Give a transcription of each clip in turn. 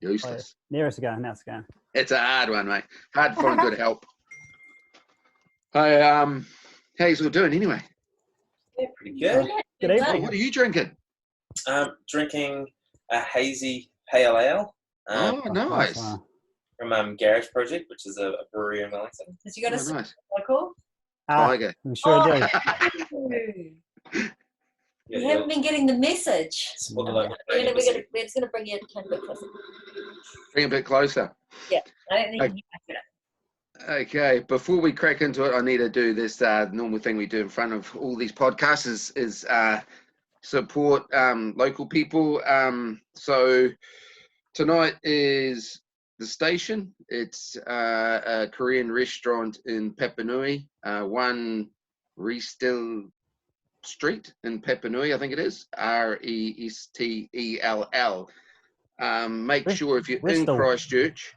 Useless. Nearest to go, now it's going. It's a hard one, mate. Hard to find good help. Hey, how you all doing anyway? Yeah, pretty good. Good evening. What are you drinking? Drinking a hazy pale ale. Nice. Wow. From Garage Project, which is a brewery in Wellington. Has you got a Nice. local? Tiger. I'm sure do. You haven't been getting the message. Support the local We're brand. just going to bring you a bit closer. Bring it a bit closer. Yeah, I don't think you can hear it. Okay, before we crack into it, I need to do this normal thing we do in front of all these podcasts is support local people. So tonight is the Station. It's a Korean restaurant in Papanui, 1 Restell Street in Papanui, I think it is, Restell. Make sure if you're in Christchurch,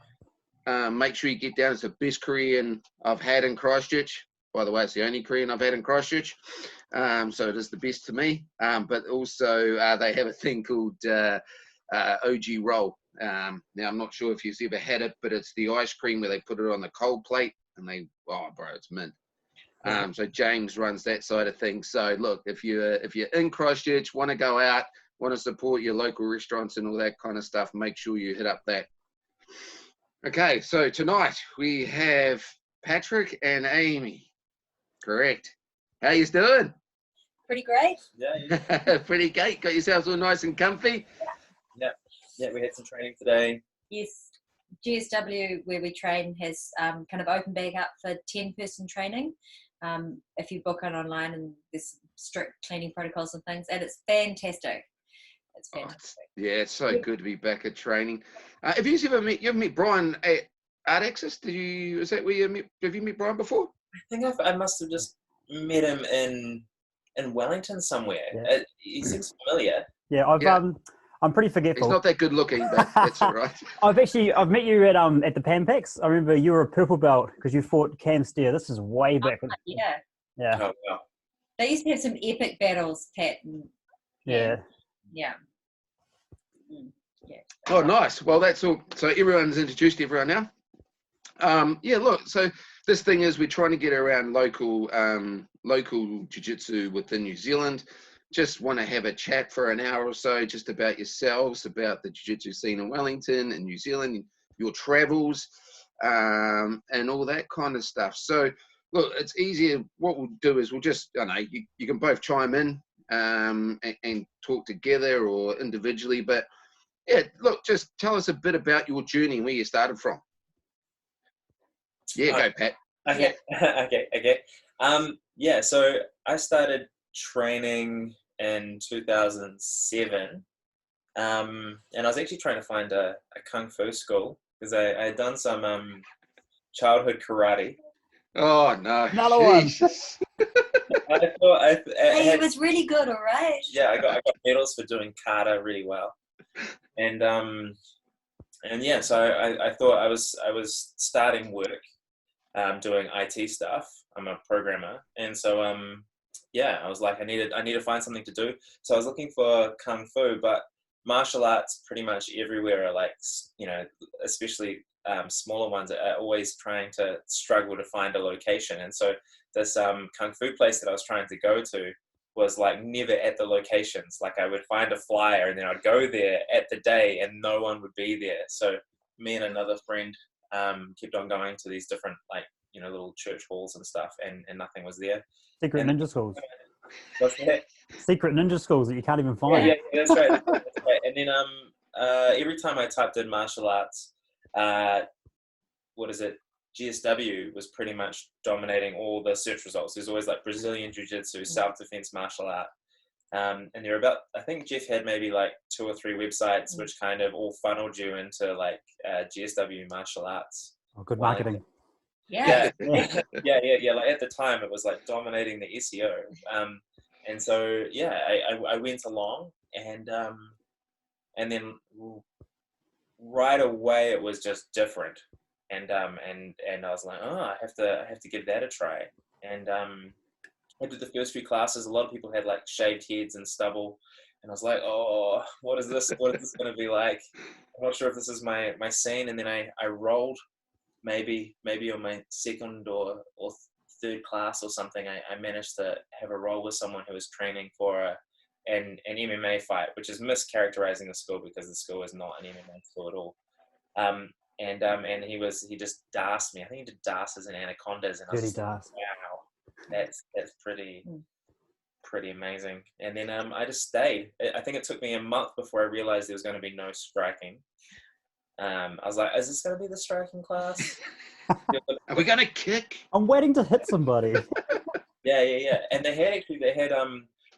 make sure you get down. It's the best Korean I've had in Christchurch. By the way, it's the only Korean I've had in Christchurch. So it is the best to me. But also they have a thing called OG roll. Now, I'm not sure if you've ever had it, but it's the ice cream where they put it on the cold plate and it's mint. So James runs that side of things. So look, if you're in Christchurch, want to go out, want to support your local restaurants and all that kind of stuff, make sure you hit up that. Okay, so tonight we have Patrick and Amy. Correct. How you doing? Pretty great. Yeah. Pretty great. Got yourselves all nice and comfy? Yeah, we had some training today. Yes. GSW, where we train, has kind of opened back up for 10-person training. If you book it online, and there's strict cleaning protocols and things, and it's fantastic. It's fantastic. It's so good to be back at training. Have you ever met Bryan at Art Access? Is that where you met? Have you met Bryan before? I think I must have just met him in Wellington somewhere. Yeah. He seems familiar. Yeah, I'm pretty forgetful. He's not that good looking, but that's all right. I've met you at the Pampax. I remember you were a purple belt because you fought Cam Steer. This is way back. Yeah. Yeah. Oh, wow. They used to have some epic battles, Pat. Yeah. Yeah. Oh, nice. Well, that's all. So everyone's introduced everyone now. Look, so this thing is we're trying to get around local jiu-jitsu within New Zealand. Just want to have a chat for an hour or so just about yourselves, about the jiu-jitsu scene in Wellington and New Zealand, your travels, and all that kind of stuff. So, look, it's easier. What we'll do is we'll just, you can both chime in and talk together or individually. But, yeah, look, just tell us a bit about your journey and where you started from. Yeah, go, Pat. Okay. Okay. So I started training in 2007, and I was actually trying to find a kung fu school because I had done some childhood karate. Oh no! Another one. I thought it was really good, all right. Yeah, I got medals for doing kata really well, and yeah, so I thought I was starting work, doing IT stuff. I'm a programmer, and so I was like, I need to find something to do. So I was looking for kung fu, but martial arts pretty much everywhere are like, especially smaller ones are always trying to struggle to find a location. And so this kung fu place that I was trying to go to was like never at the locations. Like I would find a flyer and then I'd go there at the day and no one would be there. So me and another friend kept on going to these different little church halls and stuff, and nothing was there. Secret ninja schools. What's that? Secret ninja schools that you can't even find. Yeah, that's right. And then every time I typed in martial arts, GSW was pretty much dominating all the search results. There's always like Brazilian Jiu-Jitsu, self-defense martial art. And there are about, I think Jeff had maybe like 2 or 3 websites which kind of all funneled you into like GSW martial arts. Oh, good marketing. Yeah. Yeah. Like at the time, it was like dominating the SEO. And so I went along, and then right away it was just different. And I was like, I have to give that a try. And I did the first few classes. A lot of people had like shaved heads and stubble, I was like, oh, what is this? What is this going to be like? I'm not sure if this is my scene. And then I rolled maybe on my second or third class or something. I managed to have a roll with someone who was training for an MMA fight, which is mischaracterizing the school because the school is not an MMA school at all. And he just darsed me. I think he did darces and anacondas, and I was just like, wow, that's pretty amazing. And then I just stayed. I think it took me a month before I realized there was going to be no striking. I was like, is this going to be the striking class? Are we going to kick? I'm waiting to hit somebody. Yeah. And they had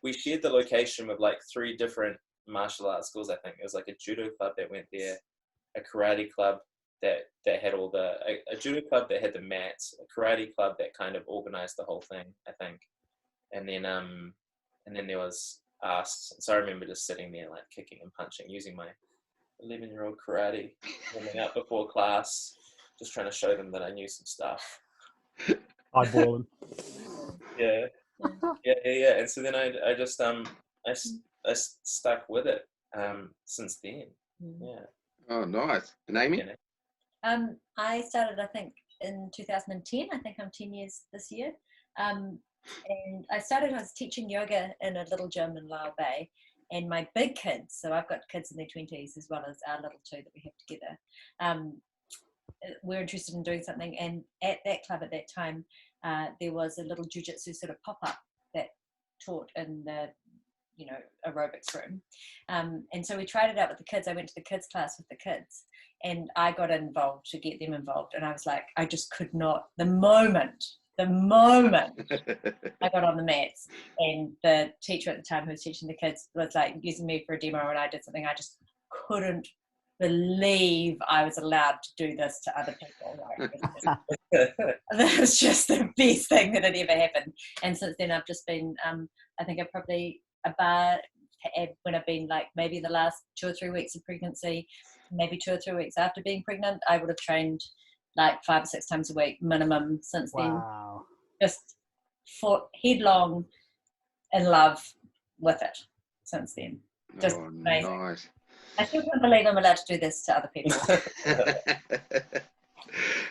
we shared the location with like 3 different martial arts schools. I think it was like a judo club that went there, a karate club that had a judo club that had the mats, a karate club that kind of organized the whole thing, I think. And then there was us. So I remember just sitting there like kicking and punching, using my 11-year-old karate, warming up before class, just trying to show them that I knew some stuff. Eyeballing. Yeah. And so then I just I stuck with it since then. Yeah. Oh, nice. And Amy? I started, I think, in 2010. I think I'm 10 years this year. And I was teaching yoga in a little gym in Lyle Bay. And my big kids, so I've got kids in their 20s as well as our little 2 that we have together, we're interested in doing something. And at that club at that time, there was a little jiu-jitsu sort of pop-up that taught in the aerobics room. And so we tried it out with the kids. I went to the kids class with the kids, and I got involved to get them involved. And I was like, I just could not, the moment I got on the mats, and the teacher at the time who was teaching the kids was like using me for a demo, and I did something, I just couldn't believe I was allowed to do this to other people. That was just the best thing that had ever happened. And since then I've just been, I think I probably about when I've been like maybe the last 2 or 3 weeks of pregnancy, maybe 2 or 3 weeks after being pregnant, I would have trained like 5 or 6 times a week minimum since then. Just for headlong in love with it since then. Just amazing. Nice. I still can't believe I'm allowed to do this to other people.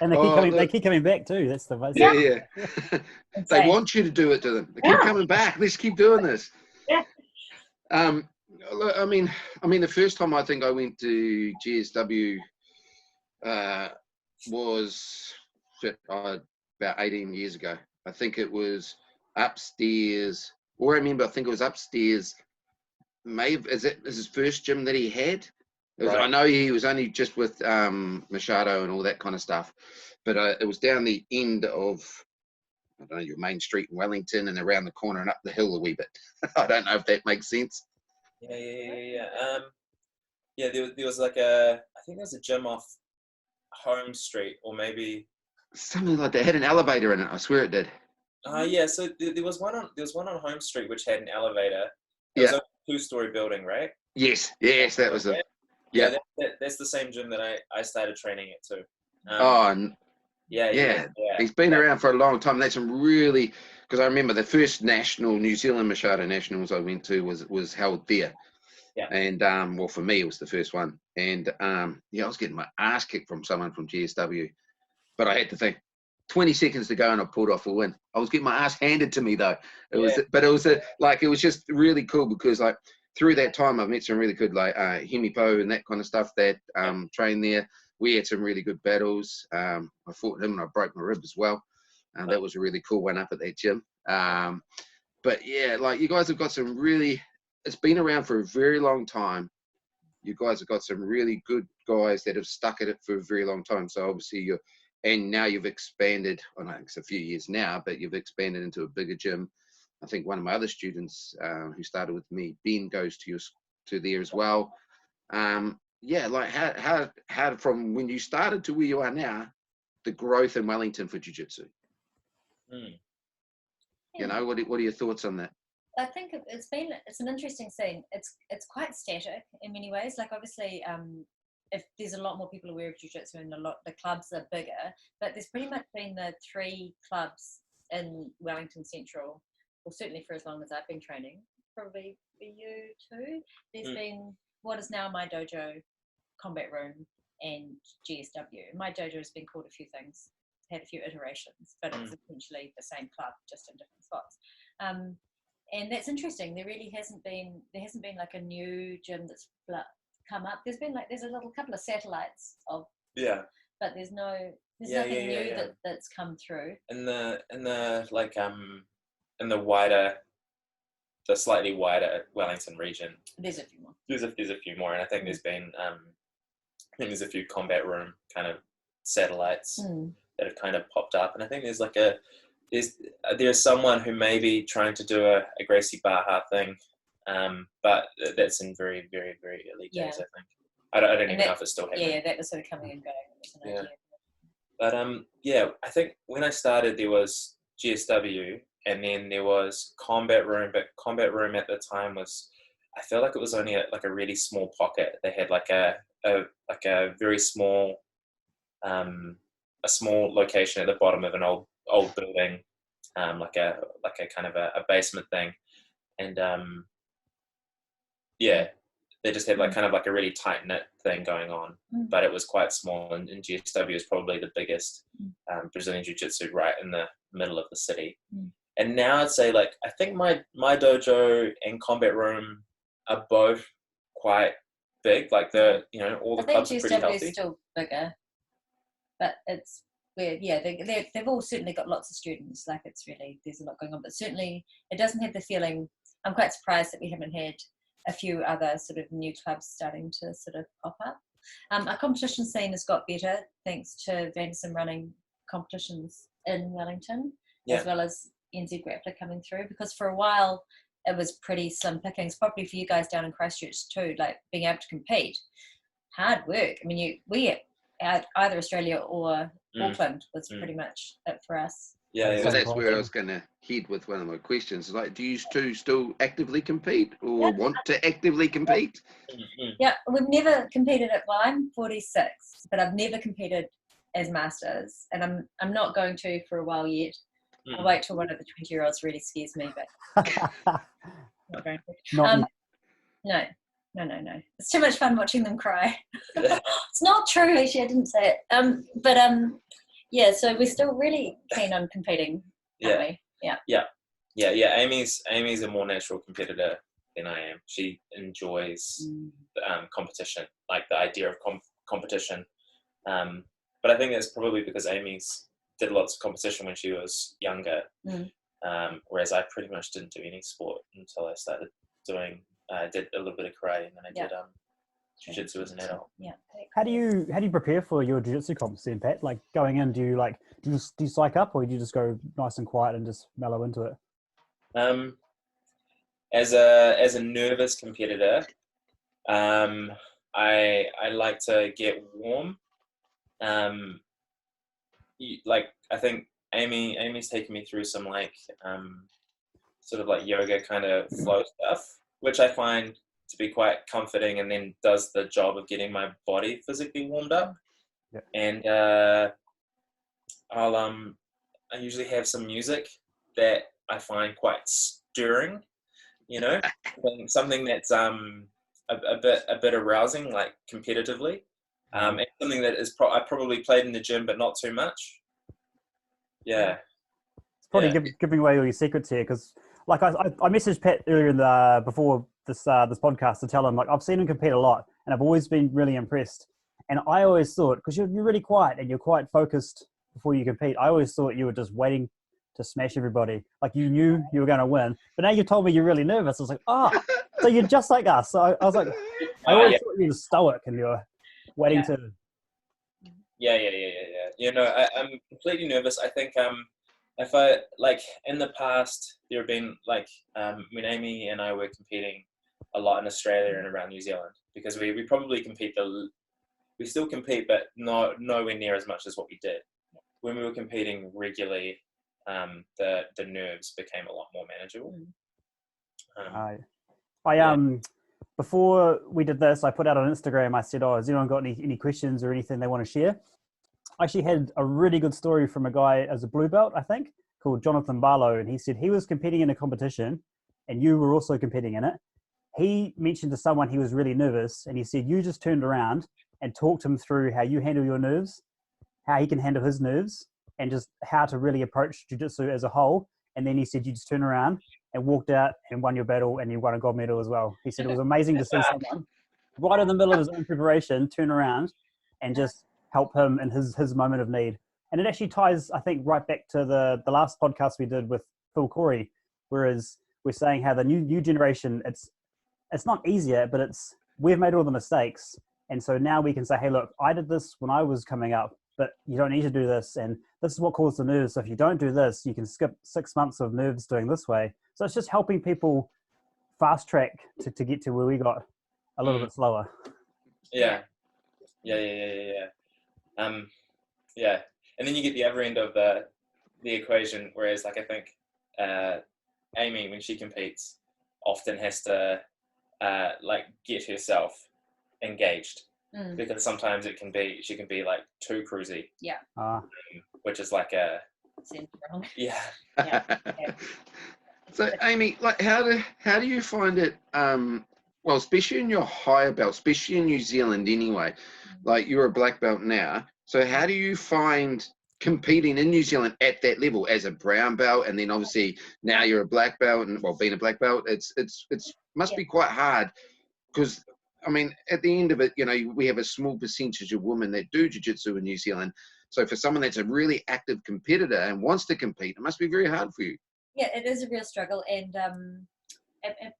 And they keep coming back too. That's the most. Yeah. They want you to do it to them. They keep coming back. Let's keep doing this. Yeah. I mean, the first time I think I went to GSW was about 18 years ago. I think it was upstairs. Or I think it was upstairs. Maybe is his first gym that he had? Right. I know he was only just with Machado and all that kind of stuff, but it was down the end of, I don't know, your main street in Wellington and around the corner and up the hill a wee bit. I don't know if that makes sense. Yeah. There was like I think there was a gym off Home Street, or maybe something like that. It had an elevator in it. I swear it did. Yeah. So there was one on Home Street which had an elevator. It was a 2-story building, right? Yes, that was it. Yeah, that's the same gym that I started training at too. Yeah. He's been around for a long time. That's really, because I remember the first national New Zealand Machado Nationals I went to was held there. Yeah. And well, for me it was the first one. And I was getting my ass kicked from someone from GSW, but I had to think 20 seconds to go and I pulled off a win. I was getting my ass handed to me though. It was just really cool because like through that time I've met some really good like Hemipo and that kind of stuff that trained there. We had some really good battles. I fought him and I broke my rib as well. That was a really cool one up at that gym. But yeah, like you guys have got some really, it's been around for a very long time. You guys have got some really good guys that have stuck at it for a very long time. So obviously and now you've expanded, I know it's a few years now, but you've expanded into a bigger gym. I think one of my other students who started with me, Ben, goes to there as well. Like how from when you started to where you are now, the growth in Wellington for jiu-jitsu. You know, what are your thoughts on that? I think it's an interesting scene. It's quite static in many ways. Like obviously, if there's a lot more people aware of jiu-jitsu and the clubs are bigger, but there's pretty much been the 3 clubs in Wellington Central, well certainly for as long as I've been training, probably for you too. There's been what is now my dojo, Combat Room, and GSW. My dojo has been called a few things, had a few iterations, but it's essentially the same club, just in different spots. And that's interesting. There hasn't been like a new gym that's come up. There's a couple of satellites of, but there's nothing new that's come through. In the slightly wider Wellington region, there's a few more. There's a few more, and I think there's been there's a few Combat Room kind of satellites that have kind of popped up, and I think there's someone who may be trying to do a Gracie Barra thing, but that's in very, very, very early days. I think I don't even know if it's still happening. Yeah, that was sort of coming and going. But I think when I started there was GSW, and then there was Combat Room, but Combat Room at the time was, I feel like it was only a really small pocket. They had like a very small, a small location at the bottom of an old building, like a kind of a basement thing, and they just had kind of a really tight knit thing going on, but it was quite small. And GSW is probably the biggest Brazilian Jiu-Jitsu right in the middle of the city. And now I'd say I think my dojo and Combat Room are both quite big. All the clubs are pretty healthy. I think GSW is still bigger, but it's weird. Yeah, they've all certainly got lots of students. It's really, there's a lot going on, but certainly it doesn't have the feeling. I'm quite surprised that we haven't had a few other sort of new clubs starting to sort of pop up. Our competition scene has got better thanks to Vanderson running competitions in Wellington, as well as NZ Grappler coming through, because for a while it was pretty slim pickings, probably for you guys down in Christchurch too, being able to compete. Hard work. I mean, we either Australia or Auckland was pretty much it for us. Yeah, so that's where I was going to head with one of my questions. Do you two still actively compete or want to actively compete? Yeah, we've never competed I'm 46, but I've never competed as masters, and I'm not going to for a while yet. I'll wait till one of the 20-year-olds really scares me, but not going to. No. It's too much fun watching them cry. It's not true, actually, I didn't say it. So we're still really keen on competing, aren't we? Yeah. Amy's a more natural competitor than I am. She enjoys competition, the idea of competition. But I think that's probably because Amy's did lots of competition when she was younger, whereas I pretty much didn't do any sport until I started doing. I did a little bit of karate, and then I did jiu-jitsu as an adult. Yeah. How do you prepare for your jiu-jitsu comps then, Pat? Going in, do you psych up, or do you just go nice and quiet and just mellow into it? As a nervous competitor, I like to get warm. I think Amy's taken me through some sort of yoga kind of flow stuff, which I find to be quite comforting, and then does the job of getting my body physically warmed up. And I usually have some music that I find quite stirring, something that's a bit arousing, competitively, and something that is I probably played in the gym, but not too much. Yeah, it's probably giving away all your secrets here, because I messaged Pat earlier before this podcast to tell him I've seen him compete a lot, and I've always been really impressed. And I always thought, because you're really quiet and you're quite focused before you compete, I always thought you were just waiting to smash everybody. You knew you were going to win. But now you told me you're really nervous. I was so you're just like us. So I was I always thought you were stoic and you're waiting to. Yeah. I'm completely nervous. I think if I in the past, there have been when Amy and I were competing a lot in Australia and around New Zealand, because we probably we still compete, but nowhere near as much as what we did when we were competing regularly. The nerves became a lot more manageable. Before we did this, I put out on Instagram, I said, has anyone got any questions or anything they want to share? I actually had a really good story from a guy as a blue belt, I think, called Jonathan Barlow, and he said he was competing in a competition, and you were also competing in it, he mentioned to someone he was really nervous, and he said you just turned around and talked him through how you handle your nerves, how he can handle his nerves, and just how to really approach jiu-jitsu as a whole. And then he said you just turned around and walked out and won your battle, and you won a gold medal as well. He said it was amazing to see someone right in the middle of his own preparation turn around and just help him in his moment of need. And it actually ties, I think, right back to the last podcast we did with Phil Corey, whereas we're saying how the new generation, it's not easier, but we've made all the mistakes. And so now we can say, hey, look, I did this when I was coming up, but you don't need to do this. And this is what caused the nerves. So if you don't do this, you can skip 6 months of nerves doing this way. So it's just helping people fast track to get to where we got a little bit slower. Yeah. And then you get the other end of the equation, whereas like I think Amy, when she competes, often has to like get herself engaged, because sometimes she can be like too cruisy, which is like a So Amy, like how do you find it, well, especially in your higher belt, especially in New Zealand anyway, like you're a black belt now, so how do you find competing in New Zealand at that level as a brown belt, and then obviously now you're a black belt, and well, being a black belt, it's must be quite hard, because I mean, at the end of it, you know, we have a small percentage of women that do jiu-jitsu in New Zealand. So for someone that's a really active competitor and wants to compete, it must be very hard for you. Yeah, it is a real struggle, and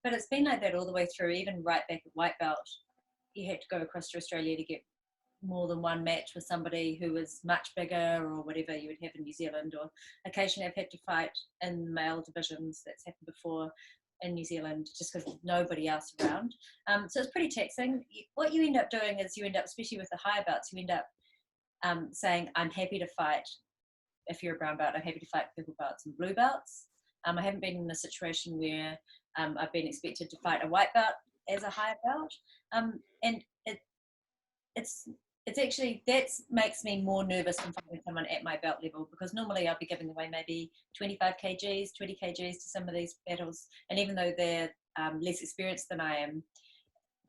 but it's been like that all the way through. Even right back at white belt, you had to go across to Australia to get more than one match with somebody who was much bigger or whatever you would have in New Zealand, or occasionally I've had to fight in male divisions. That's happened before in New Zealand, just because there's nobody else around. So it's pretty taxing. What you end up doing is you end up, especially with the higher belts, you end up saying, I'm happy to fight, if you're a brown belt, I'm happy to fight purple belts and blue belts. I haven't been in a situation where I've been expected to fight a white belt as a higher belt. And it's actually, that makes me more nervous than fighting someone at my belt level, because normally I'll be giving away maybe 25 kgs, 20 kgs to some of these battles. And even though they're less experienced than I am,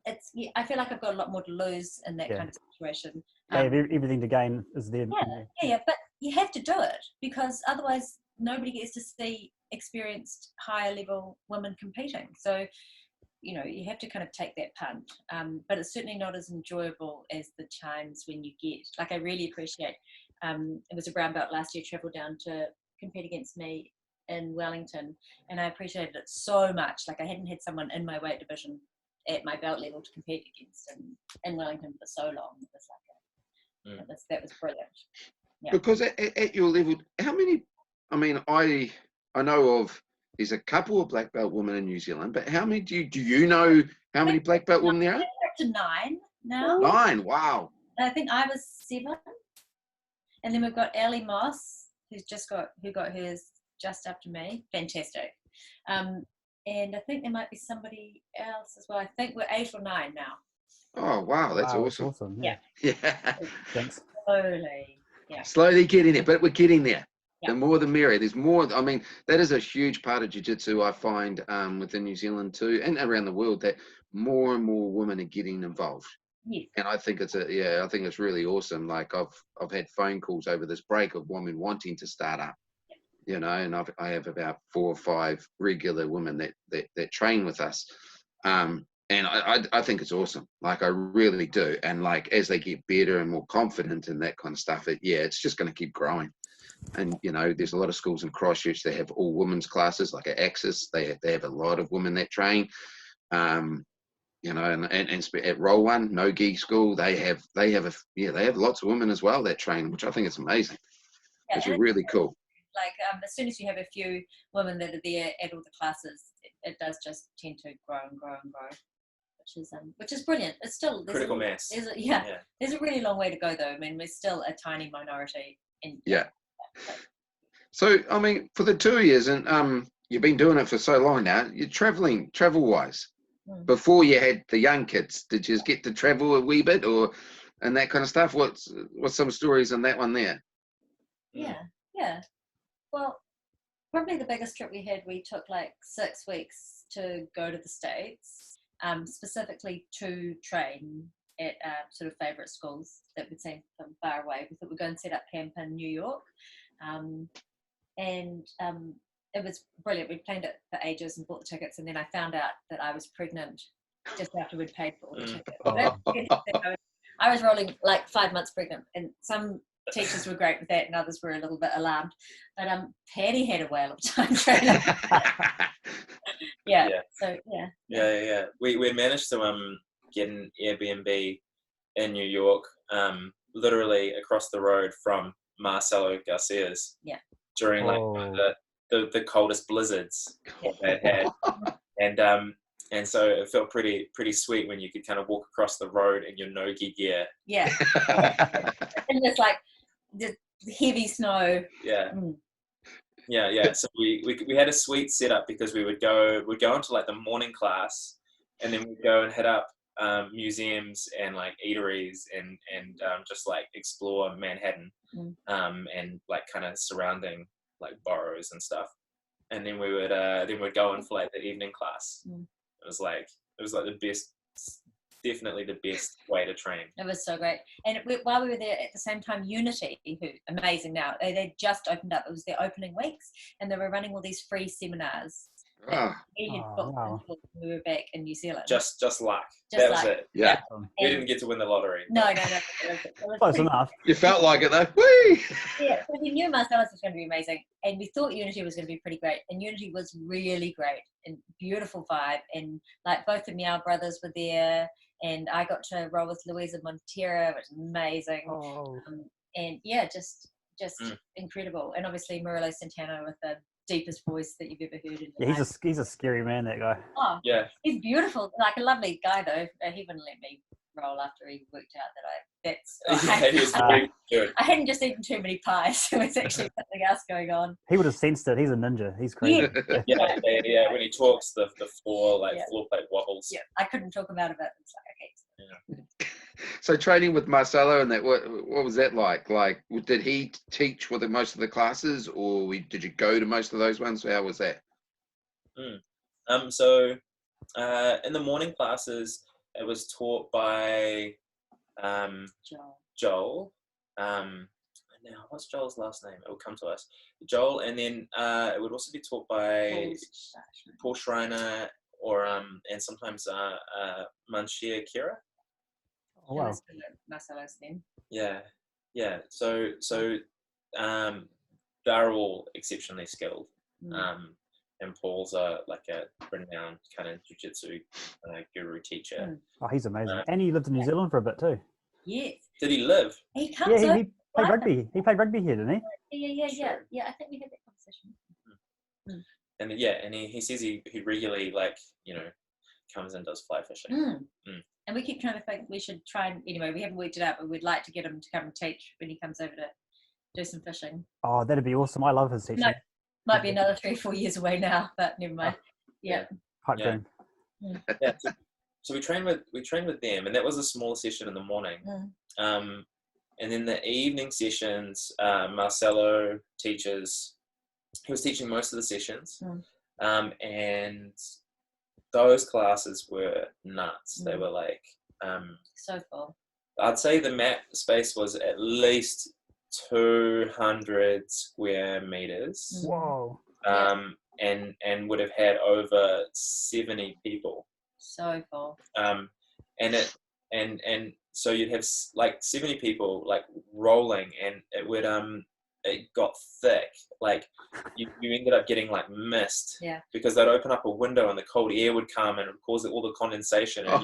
I feel like I've got a lot more to lose in that kind of situation. Everything to gain is there. Yeah, but you have to do it, because otherwise nobody gets to see experienced higher level women competing. So, you know, you have to kind of take that punt. But it's certainly not as enjoyable as the times when you get, like, I really appreciate, it was a brown belt last year, travelled down to compete against me in Wellington, and I appreciated it so much. Like, I hadn't had someone in my weight division at my belt level to compete against in Wellington for so long. It was like that was brilliant. Yeah. Because at your level, how many, I mean, I know of, there's a couple of black belt women in New Zealand, but how many do you know how many black belt women there are? We're up to 9 now. 9, wow. I think I was 7. And then we've got Ellie Moss, who got hers just after me. Fantastic. And I think there might be somebody else as well. I think we're 8 or 9 now. Oh, wow, that's awesome. That's awesome. Yeah. Thanks. Slowly getting there, but we're getting there. Yeah. The more the merrier. There's more, I mean, that is a huge part of jiu-jitsu, I find, within New Zealand too, and around the world, that more and more women are getting involved. Yes. And I think I think it's really awesome. Like, I've had phone calls over this break of women wanting to start up, you know, and I have about 4 or 5 regular women that train with us. And I think it's awesome. Like, I really do. And like, as they get better and more confident and that kind of stuff, it's just going to keep growing. And, you know, there's a lot of schools in Christchurch that have all women's classes, like at Axis, they have a lot of women that train. You know, and at Roll One, No Gi School, they have lots of women as well that train, which I think is amazing. Yeah, it's really cool. Like, as soon as you have a few women that are there at all the classes, it does just tend to grow and grow and grow, which is brilliant. It's still critical mass. There's a really long way to go, though. I mean, we're still a tiny minority. So, I mean, for the 2 years, and you've been doing it for so long now, you're travel-wise. Before you had the young kids, did you get to travel a wee bit, and that kind of stuff? What's some stories on that one there? Yeah. Well, probably the biggest trip we had. We took like 6 weeks to go to the States, specifically to train at sort of favourite schools that we'd seen from far away. We thought we'd go and set up camp in New York. It was brilliant. We planned it for ages and bought the tickets, and then I found out that I was pregnant just after we'd paid for all the tickets. I was rolling like 5 months pregnant, and some teachers were great with that and others were a little bit alarmed. But Patty had a whale of time training. Yeah. We managed to get an Airbnb in New York, literally across the road from Marcello Garcia's. Yeah. During like the coldest blizzards that they had, and so it felt pretty sweet when you could kind of walk across the road in your no-gi gear. Yeah. And it's like the heavy snow. Yeah. Yeah. So we had a sweet setup because we'd go into like the morning class, and then we'd go and hit up museums and like eateries and just like explore Manhattan, and like kind of surrounding like boroughs and stuff. And then we'd go in for like the evening class. It was like the best, definitely the best way to train. It was so great. And while we were there at the same time, Unity, who amazing now, they just opened up. It was their opening weeks, and they were running all these free seminars. We had booked when we were back in New Zealand. Just luck. That was it. Yeah. We didn't get to win the lottery. No. Close enough. You felt like it though. Whee! Yeah, so we knew Marcellus was going to be amazing, and we thought Unity was going to be pretty great, and Unity was really great and beautiful vibe, and like both the Meow brothers were there, and I got to roll with Luisa Montero, which was amazing. And yeah, just incredible. And obviously Marcello Santana with the deepest voice that you've ever heard in your life. He's a scary man, that guy. Oh yeah, he's beautiful, like a lovely guy though. He wouldn't let me roll after he worked out that I hadn't just eaten too many pies. There was actually something else going on. He would have sensed it. He's a ninja. He's crazy. Yeah. When he talks, the floor floor plate wobbles. Yeah, I couldn't talk him out of it. It's like, okay. Yeah. So training with Marcello and that, what was that like? Like, did he teach with most of the classes, or did you go to most of those ones? How was that? So in the morning classes, it was taught by Joel. Now, what's Joel's last name? It will come to us. Joel, and then it would also be taught by Paul Schreiner, or and sometimes Manshir Kira. Oh wow. Marcello's then. Yeah. So they're all exceptionally skilled. And Paul's like a renowned kind of jiu-jitsu guru teacher. Oh, he's amazing. And he lived in New Zealand for a bit too. Yes. Did he live? He comes he played rugby. He played rugby here, didn't he? Yeah. I think we had that conversation. And and he says he regularly comes and does fly fishing. And we keep trying to think we should try and, anyway, we haven't worked it out, but we'd like to get him to come and teach when he comes over to do some fishing. Oh, that'd be awesome. I love his teaching. No, might be another 3 or 4 years away now, but never mind. Pipe dream. So we trained with them, and that was a small session in the morning. And then the evening sessions, Marcello teaches. He was teaching most of the sessions, and those classes were nuts. They were like so full. I'd say the mat space was at least 200 square meters. Whoa. And would have had over 70 people. So full. And so you'd have like 70 people like rolling, and it would it got thick. Like you ended up getting like mist. Yeah. Because they'd open up a window and the cold air would come and it would cause all the condensation. And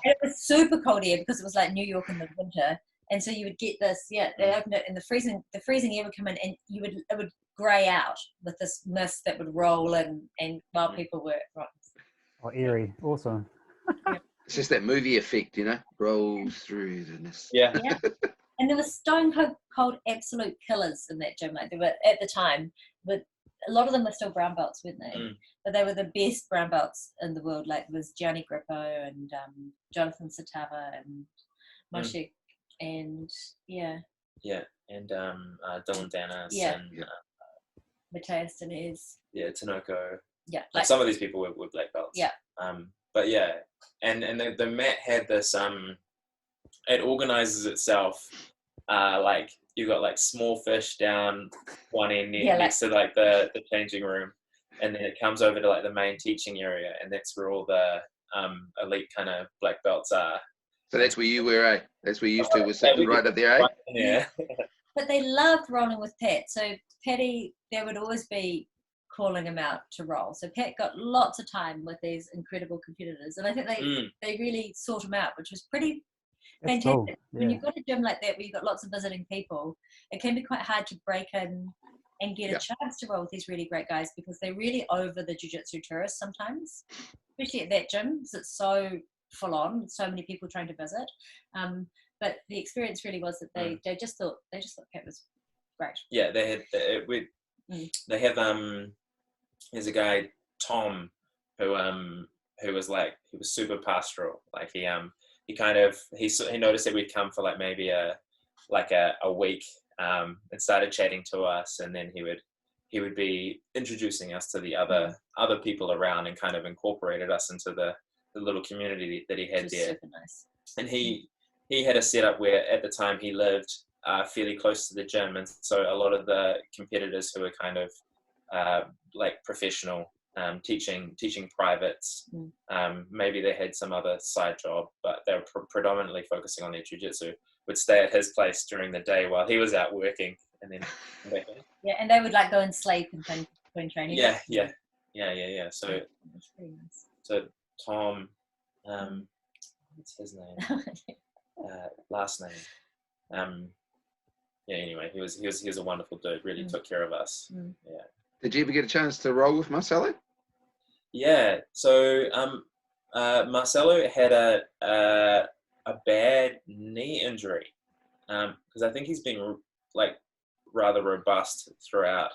it was super cold air because it was like New York in the winter. And so you would get this, they opened it and the freezing air would come in, and it would grey out with this mist that would roll in, and while people were Oh, eerie. Awesome. It's just that movie effect, rolls through the mist. Yeah. And there were stone cold absolute killers in that gym. Like they were at the time, but a lot of them were still brown belts, weren't they? But they were the best brown belts in the world. Like there was Gianni Grippo and Jonathan Satava and Moshe and and Dylan Dennis Mateus Dinez. Yeah, Tanoko. Yeah, like some of these people were black belts. Yeah. But yeah, and the mat had this. It organizes itself. Like you got like small fish down one end next to like the changing room, and then it comes over to like the main teaching area, and that's where all the elite kind of black belts are. So that's where you were, eh? That's where you used to, was sitting right up there, eh? Yeah. But they loved rolling with Pat. So Patty, there would always be calling him out to roll. So Pat got lots of time with these incredible competitors, and I think they really sought him out, which was pretty fantastic. Cool. Yeah. When you've got a gym like that where you've got lots of visiting people, it can be quite hard to break in and get a chance to roll with these really great guys, because they're really over the jiu-jitsu tourists sometimes, especially at that gym, because it's so full on, so many people trying to visit. But the experience really was that they just thought Pat was great. Yeah, they have there's a guy, Tom, who was super pastoral. Like he noticed that we'd come for like maybe a week, and started chatting to us, and then he would be introducing us to the other people around, and kind of incorporated us into the little community that he had there. Super nice. And he had a setup where at the time he lived fairly close to the gym, and so a lot of the competitors who were kind of like professional, teaching privates, maybe they had some other side job, but they were predominantly focusing on their jiu-jitsu, would stay at his place during the day while he was out working, and then come back in. Yeah, and they would like go and sleep and things between training. Yeah. So that's pretty nice. So Tom, what's his name? Last name. Anyway, he was a wonderful dude. Really took care of us. Yeah. Did you ever get a chance to roll with Marcello? Yeah. So Marcello had a bad knee injury, because I think he's been like rather robust throughout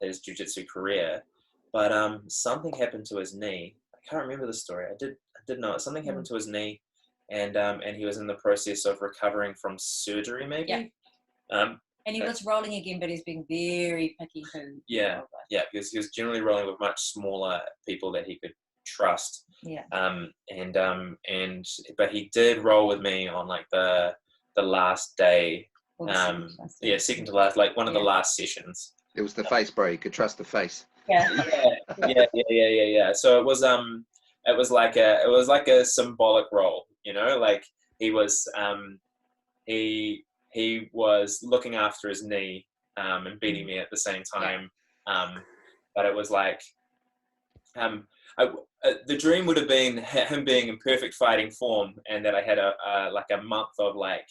his jiu-jitsu career, but something happened to his knee. I can't remember the story. I did know it. Something happened to his knee, and he was in the process of recovering from surgery, maybe. Yeah. And he was rolling again, but he's being very picky who. Yeah, because he was generally rolling with much smaller people that he could trust. Yeah. But he did roll with me on like the last day. Second to last, like one of the last sessions. It was the face, bro. You could trust the face. Yeah. So it was like a symbolic role, you know, like he was he was looking after his knee and beating me at the same time. But it was like the dream would have been him being in perfect fighting form, and that I had a month of like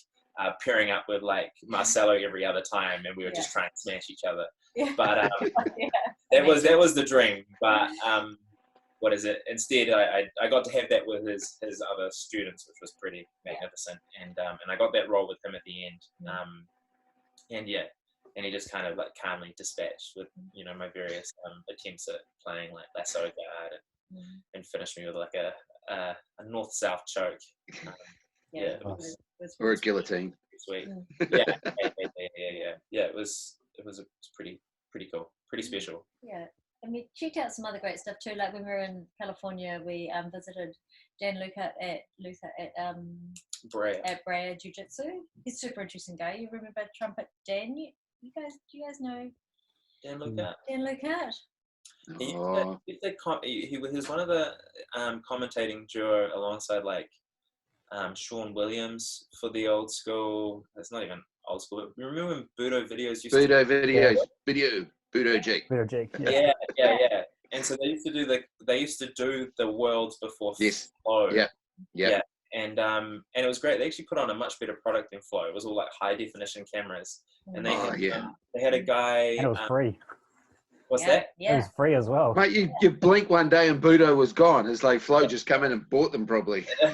pairing up with like Marcello every other time, and we were just trying to smash each other. Yeah. But that was the dream. But what is it? Instead, I got to have that with his other students, which was pretty magnificent. And I got that role with him at the end. And he just kind of like calmly dispatched with, you know, my various attempts at playing like lasso guard and finished me with like a north-south choke. Or a guillotine. Sweet. Yeah. It was pretty cool, pretty special. Yeah. And we checked out some other great stuff too. Like when we were in California, we visited Dan Luca at Barratt Jiu-Jitsu. He's a super interesting guy. You remember Trumpet Dan? Do you guys know Dan Luca? Dan Luca. He was one of the commentating duo alongside like Sean Williams for the old school. It's not even old school. But remember when Budo videos used Budo Jake. Yeah. And so they used to do the worlds before Flow. Yeah. And it was great. They actually put on a much better product than Flow. It was all like high definition cameras. And they had a guy. And it was free. What's that? Yeah. It was free as well. Mate, you blink one day and Budo was gone. It's like Flow just come in and bought them probably. Yeah.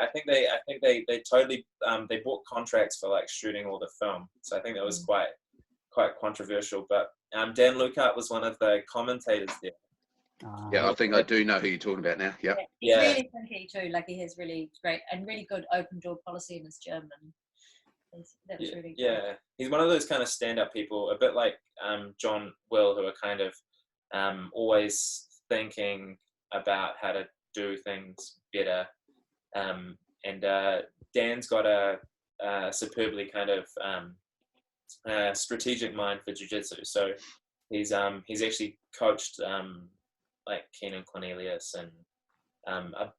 I think they totally they bought contracts for like shooting all the film. So I think that was quite controversial. But Dan Luca was one of the commentators there. I think I do know who you're talking about now. Yep. He's really funky too. Like he has really great and really good open door policy in his gym, and That was really good. Yeah, he's one of those kind of stand-up people, a bit like John Will, who are kind of always thinking about how to do things better. And Dan's got a superbly kind of strategic mind for jiu-jitsu. So he's actually coached like Keenan Cornelius and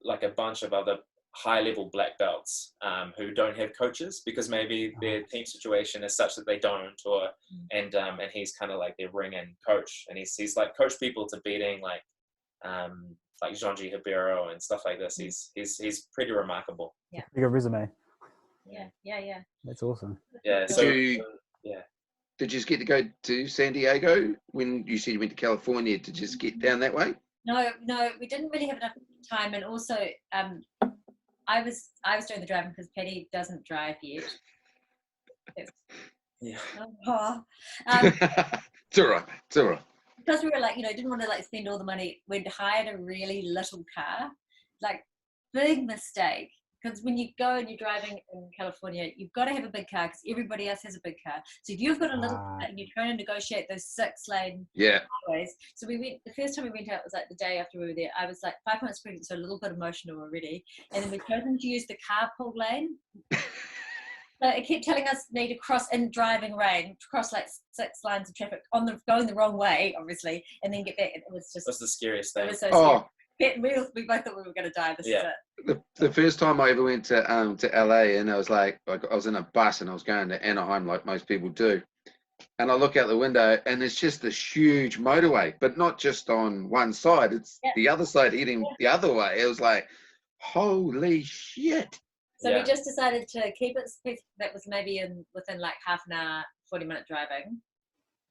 like a bunch of other high-level black belts who don't have coaches because maybe their team situation is such that they don't, or and he's kind of like their ring-in coach, and he's like coached people to beating like Jean-G Ribeiro and stuff like this. He's pretty remarkable. Yeah, Big resume. Yeah. That's awesome. Yeah. Did you just get to go to San Diego when you said you went to California to just get down that way? No, we didn't really have enough time, and also I was doing the driving because Patty doesn't drive yet. Yeah. It's all right. Because we were like, didn't want to like spend all the money. We'd hired a really little car, like big mistake. Because when you go and you're driving in California, you've got to have a big car because everybody else has a big car. So if you've got a little car and you're trying to negotiate those 6-lane highways. So the first time we went out was like the day after we were there. I was like 5 months pregnant, so a little bit emotional already. And then we chosen to use the carpool lane. So it kept telling us need to cross in driving rain, cross like 6 lines of traffic going the wrong way, obviously, and then get back. And it was just. That's the scariest thing. It was so scary. We both thought we were going to die. This is it. The first time I ever went to LA, and I was like I was in a bus and I was going to Anaheim like most people do, and I look out the window and it's just this huge motorway, but not just on one side. It's the other side heading the other way. It was like, holy shit. So we just decided to keep it. That was maybe within like half an hour, 40-minute driving,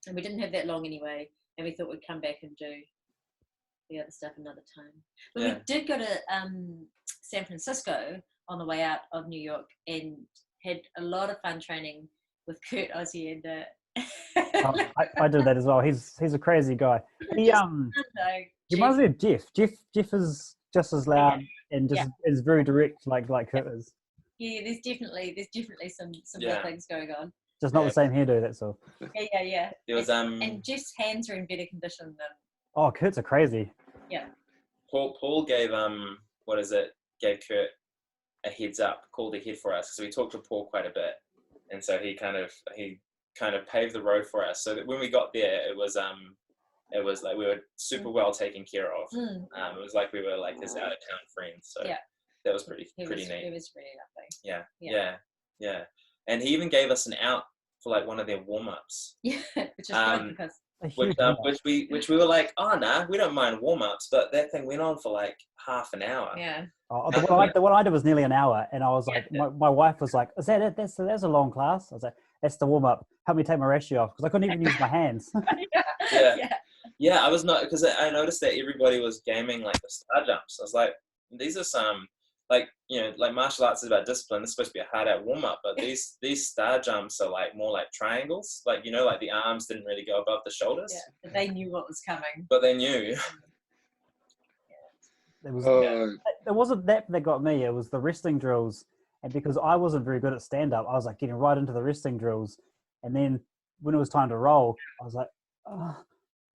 and we didn't have that long anyway. And we thought we'd come back and do the other stuff another time. But we did go to San Francisco on the way out of New York and had a lot of fun training with Kurt, Ozzy, and I did that as well. He's a crazy guy. He reminds me of Jeff. Jeff is just as loud and just is very direct like Kurt is. Yeah, there's definitely some real things going on. Just not the same hairdo, that's all. Yeah. It was and Jeff's hands are in better condition than. Oh, Kurt's are crazy. Yeah. Paul gave gave Kurt a heads up, called ahead for us. So we talked to Paul quite a bit, and so he kind of paved the road for us. So that when we got there, it was like we were super well taken care of. It was like we were like his out of town friends. So that was pretty neat. It was really lovely. Yeah. And he even gave us an out for like one of their warm-ups. Yeah, which is fun because. Which we were like, oh nah, we don't mind warm-ups, but that thing went on for like half an hour. Yeah. Oh, the one I did was nearly an hour, and I was like, my wife was like, "Is that it? That's a long class." I was like, "That's the warm-up. Help me take my ratio off," because I couldn't even use my hands. Yeah. I was not, because I noticed that everybody was gaming like the star jumps. I was like, these are some like martial arts is about discipline. This is supposed to be a hard out warm-up, but these star jumps are like more like triangles. Like like the arms didn't really go above the shoulders. Yeah, but they knew what was coming. But they knew. It wasn't that got me. It was the wrestling drills, and because I wasn't very good at stand-up, I was like getting right into the wrestling drills, and then when it was time to roll, I was like, oh,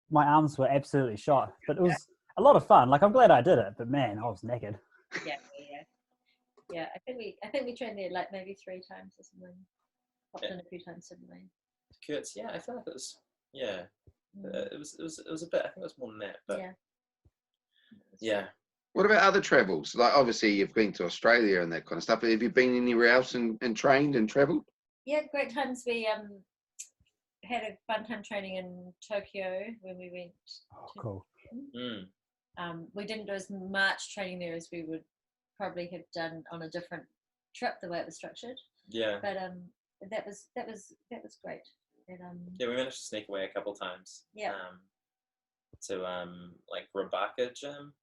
my arms were absolutely shot. But it was a lot of fun. Like I'm glad I did it, but man, I was naked. Yeah. I think we trained there like maybe 3 times or something. Popped in a few times, didn't we? Kurtz, I feel like it was it was a bit. I think it was more than that, but yeah. What about other travels? Like obviously you've been to Australia and that kind of stuff. But have you been anywhere else and trained and travelled? Yeah, great times. We had a fun time training in Tokyo when we went. Cool. We didn't do as much training there as we would probably have done on a different trip, the way it was structured. Yeah. But that was great. And, we managed to sneak away a couple times. Yeah. To like Rabaka gym,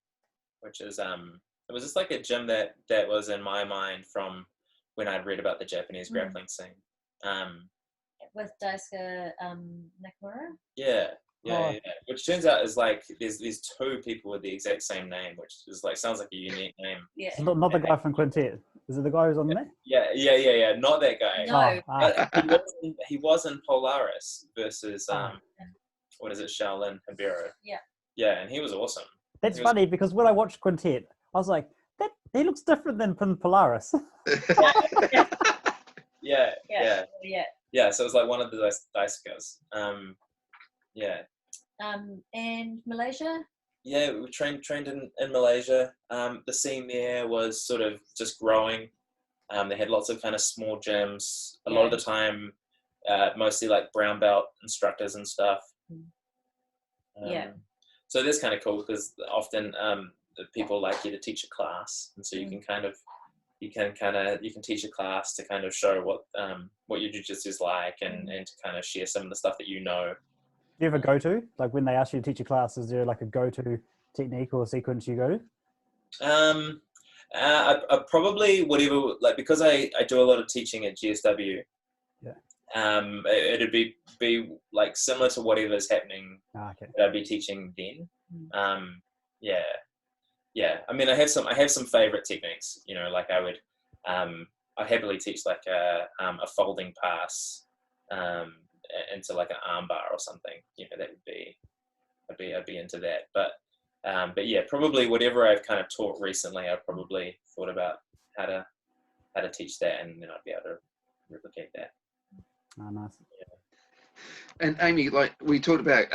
which is it was just like a gym that was in my mind from when I'd read about the Japanese grappling scene. With Daisuke Nakamura. Yeah. Yeah. Which turns out is like there's two people with the exact same name, which is like sounds like a unique name. Yeah. It's not the guy from Quintet. Is it the guy who's on there? Yeah. Not that guy. No. He was in Polaris versus what is it, Shaolin Hibero. Yeah. Yeah, and he was awesome. That's funny because when I watched Quintet, I was like, that he looks different than Polaris. Yeah. So it was like one of the Daisukas. And Malaysia? Yeah, we trained in Malaysia. The scene there was sort of just growing. They had lots of kind of small gyms. A lot of the time, mostly like brown belt instructors and stuff. So that's kind of cool because often people like you to teach a class, and so you can teach a class to kind of show what your jiu-jitsu is like, and to kind of share some of the stuff that you know. Do you have a go-to? Like when they ask you to teach a class, is there like a go-to technique or sequence you go to? I probably whatever, like because I do a lot of teaching at GSW. It'd be like similar to whatever's happening that I'd be teaching then. I mean, I have some favorite techniques. You know, like I would I happily teach like a folding pass into like an arm bar or something. You know, that would be I'd be into that. But yeah, probably whatever I've kind of taught recently, I've probably thought about how to teach that, and then I'd be able to replicate that. Oh, nice. Yeah. And Amy, like we talked about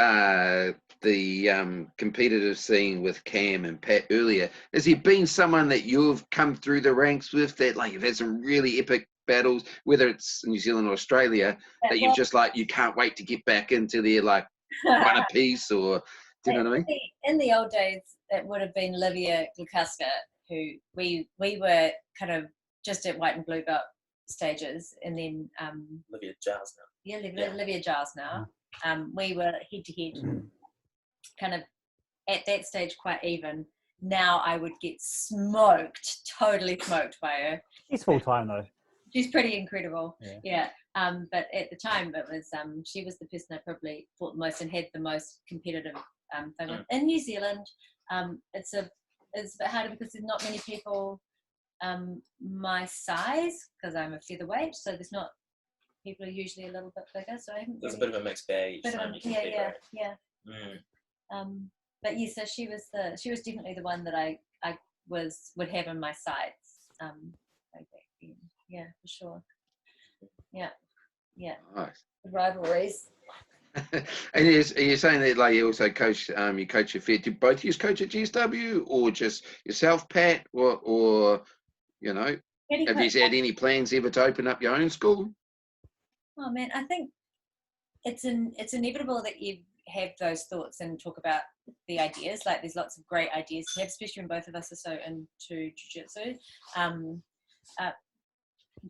the competitive scene with Cam and Pat earlier. Has there been someone that you've come through the ranks with that like you've had some really epic battles, whether it's New Zealand or Australia, that you've just like you can't wait to get back into there like one a piece, or do you know what I mean? In the old days, it would have been Livia Glukaska, who we were kind of just at white and blue belt stages, and then Livia Giles now. Yeah, Livia Giles now. We were head to head, kind of at that stage quite even. Now I would get totally smoked by her. She's full time though. She's pretty incredible. Yeah. But at the time it was she was the person I probably fought the most and had the most competitive thing with. In New Zealand, it's a bit harder because there's not many people my size, because I'm a featherweight, so there's not people are usually a little bit bigger, so I haven't there's a bit of a mixed bag. But yeah, so she was definitely the one that I would have in my sights back then. Yeah, for sure. Yeah. Nice. The rivalries. And you're saying that like you also coach you coach your fit. Did both of you coach at GSW or just yourself, Pat, or you know, have you had any plans ever to open up your own school? Oh man, I think it's inevitable that you have those thoughts and talk about the ideas. Like there's lots of great ideas to have, especially when both of us are so into jiu-jitsu.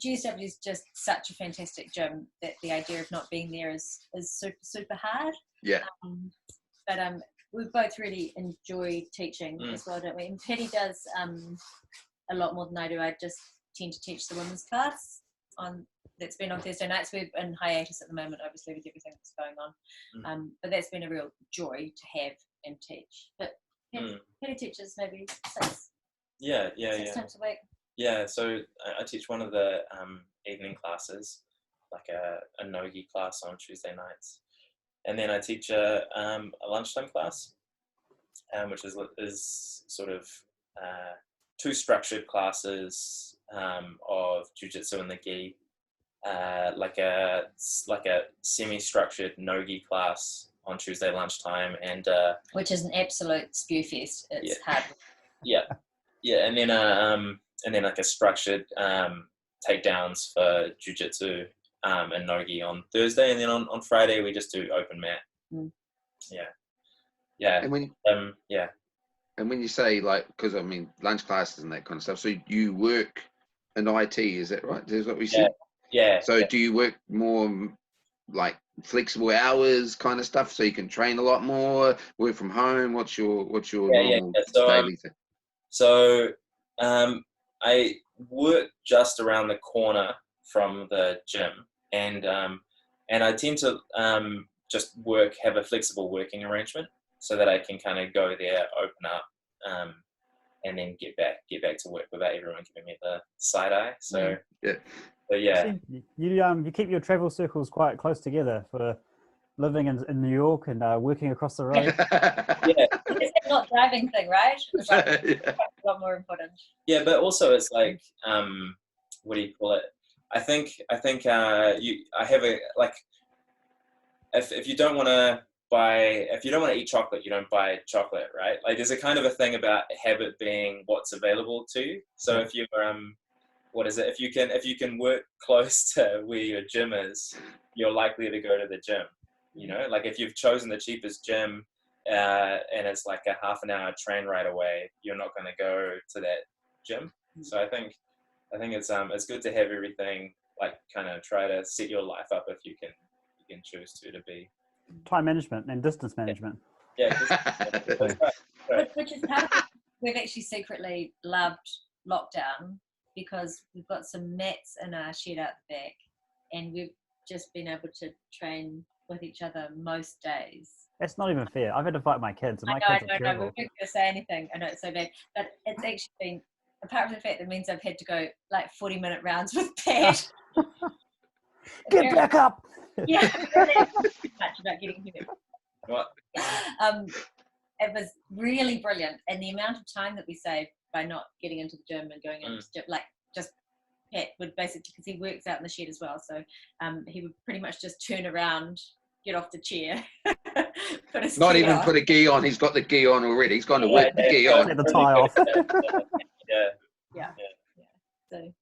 GSW is just such a fantastic gym that the idea of not being there is super, super hard. Yeah. But we both really enjoy teaching as well, don't we? And Patty does a lot more than I do. I just tend to teach the women's class that's been on Thursday nights. We're in hiatus at the moment, obviously, with everything that's going on. But that's been a real joy to have and teach. But Patty teaches maybe six times a week. Yeah, so I teach one of the evening classes, like a no-gi class on Tuesday nights, and then I teach a lunchtime class, which is sort of two structured classes of jiu-jitsu and the gi, like a semi-structured no-gi class on Tuesday lunchtime, and which is an absolute spew fest. It's hard. And then like a structured takedowns for jiu-jitsu and no-gi on Thursday, and then on Friday we just do open mat. And when you say like, because I mean lunch classes and that kind of stuff, so you work in IT, is that right? Is what we said? So do you work more like flexible hours kind of stuff, so you can train a lot more, work from home? What's your normal daily thing? So I work just around the corner from the gym, and I tend to just have a flexible working arrangement so that I can kind of go there, open up, and then get back to work without everyone giving me the side eye. So yeah. You keep your travel circles quite close together for living in New York and working across the road. Yeah. It's not driving thing, right? It's like a lot more important. Yeah, but also it's like, what do you call it? I think I have a, like, if you don't want to eat chocolate, you don't buy chocolate, right? Like there's a kind of a thing about habit being what's available to you. So if you're if you can work close to where your gym is, you're likely to go to the gym. You know, like if you've chosen the cheapest gym and it's like a half an hour train ride away, you're not going to go to that gym. So I think it's good to have everything, like kind of try to set your life up if you can choose to be time management and distance management. Yeah, right. Which is part of it. We've actually secretly loved lockdown because we've got some mats in our shed out the back, and we've just been able to train with each other most days. That's not even fair. I've had to fight my kids. And my kids are terrible. We're not going to say anything. I know it's so bad, but it's actually been, apart from the fact that means I've had to go like 40-minute rounds with Pat. Get back up. Yeah, really much about getting him. What? It was really brilliant, and the amount of time that we saved by not getting into the gym and going into the gym, like just Pat would basically, because he works out in the shed as well, so he would pretty much just turn around, get off the chair, put a gi on. He's got the gi on already. He's gone to work the gi on. Get the tie off. Yeah. So.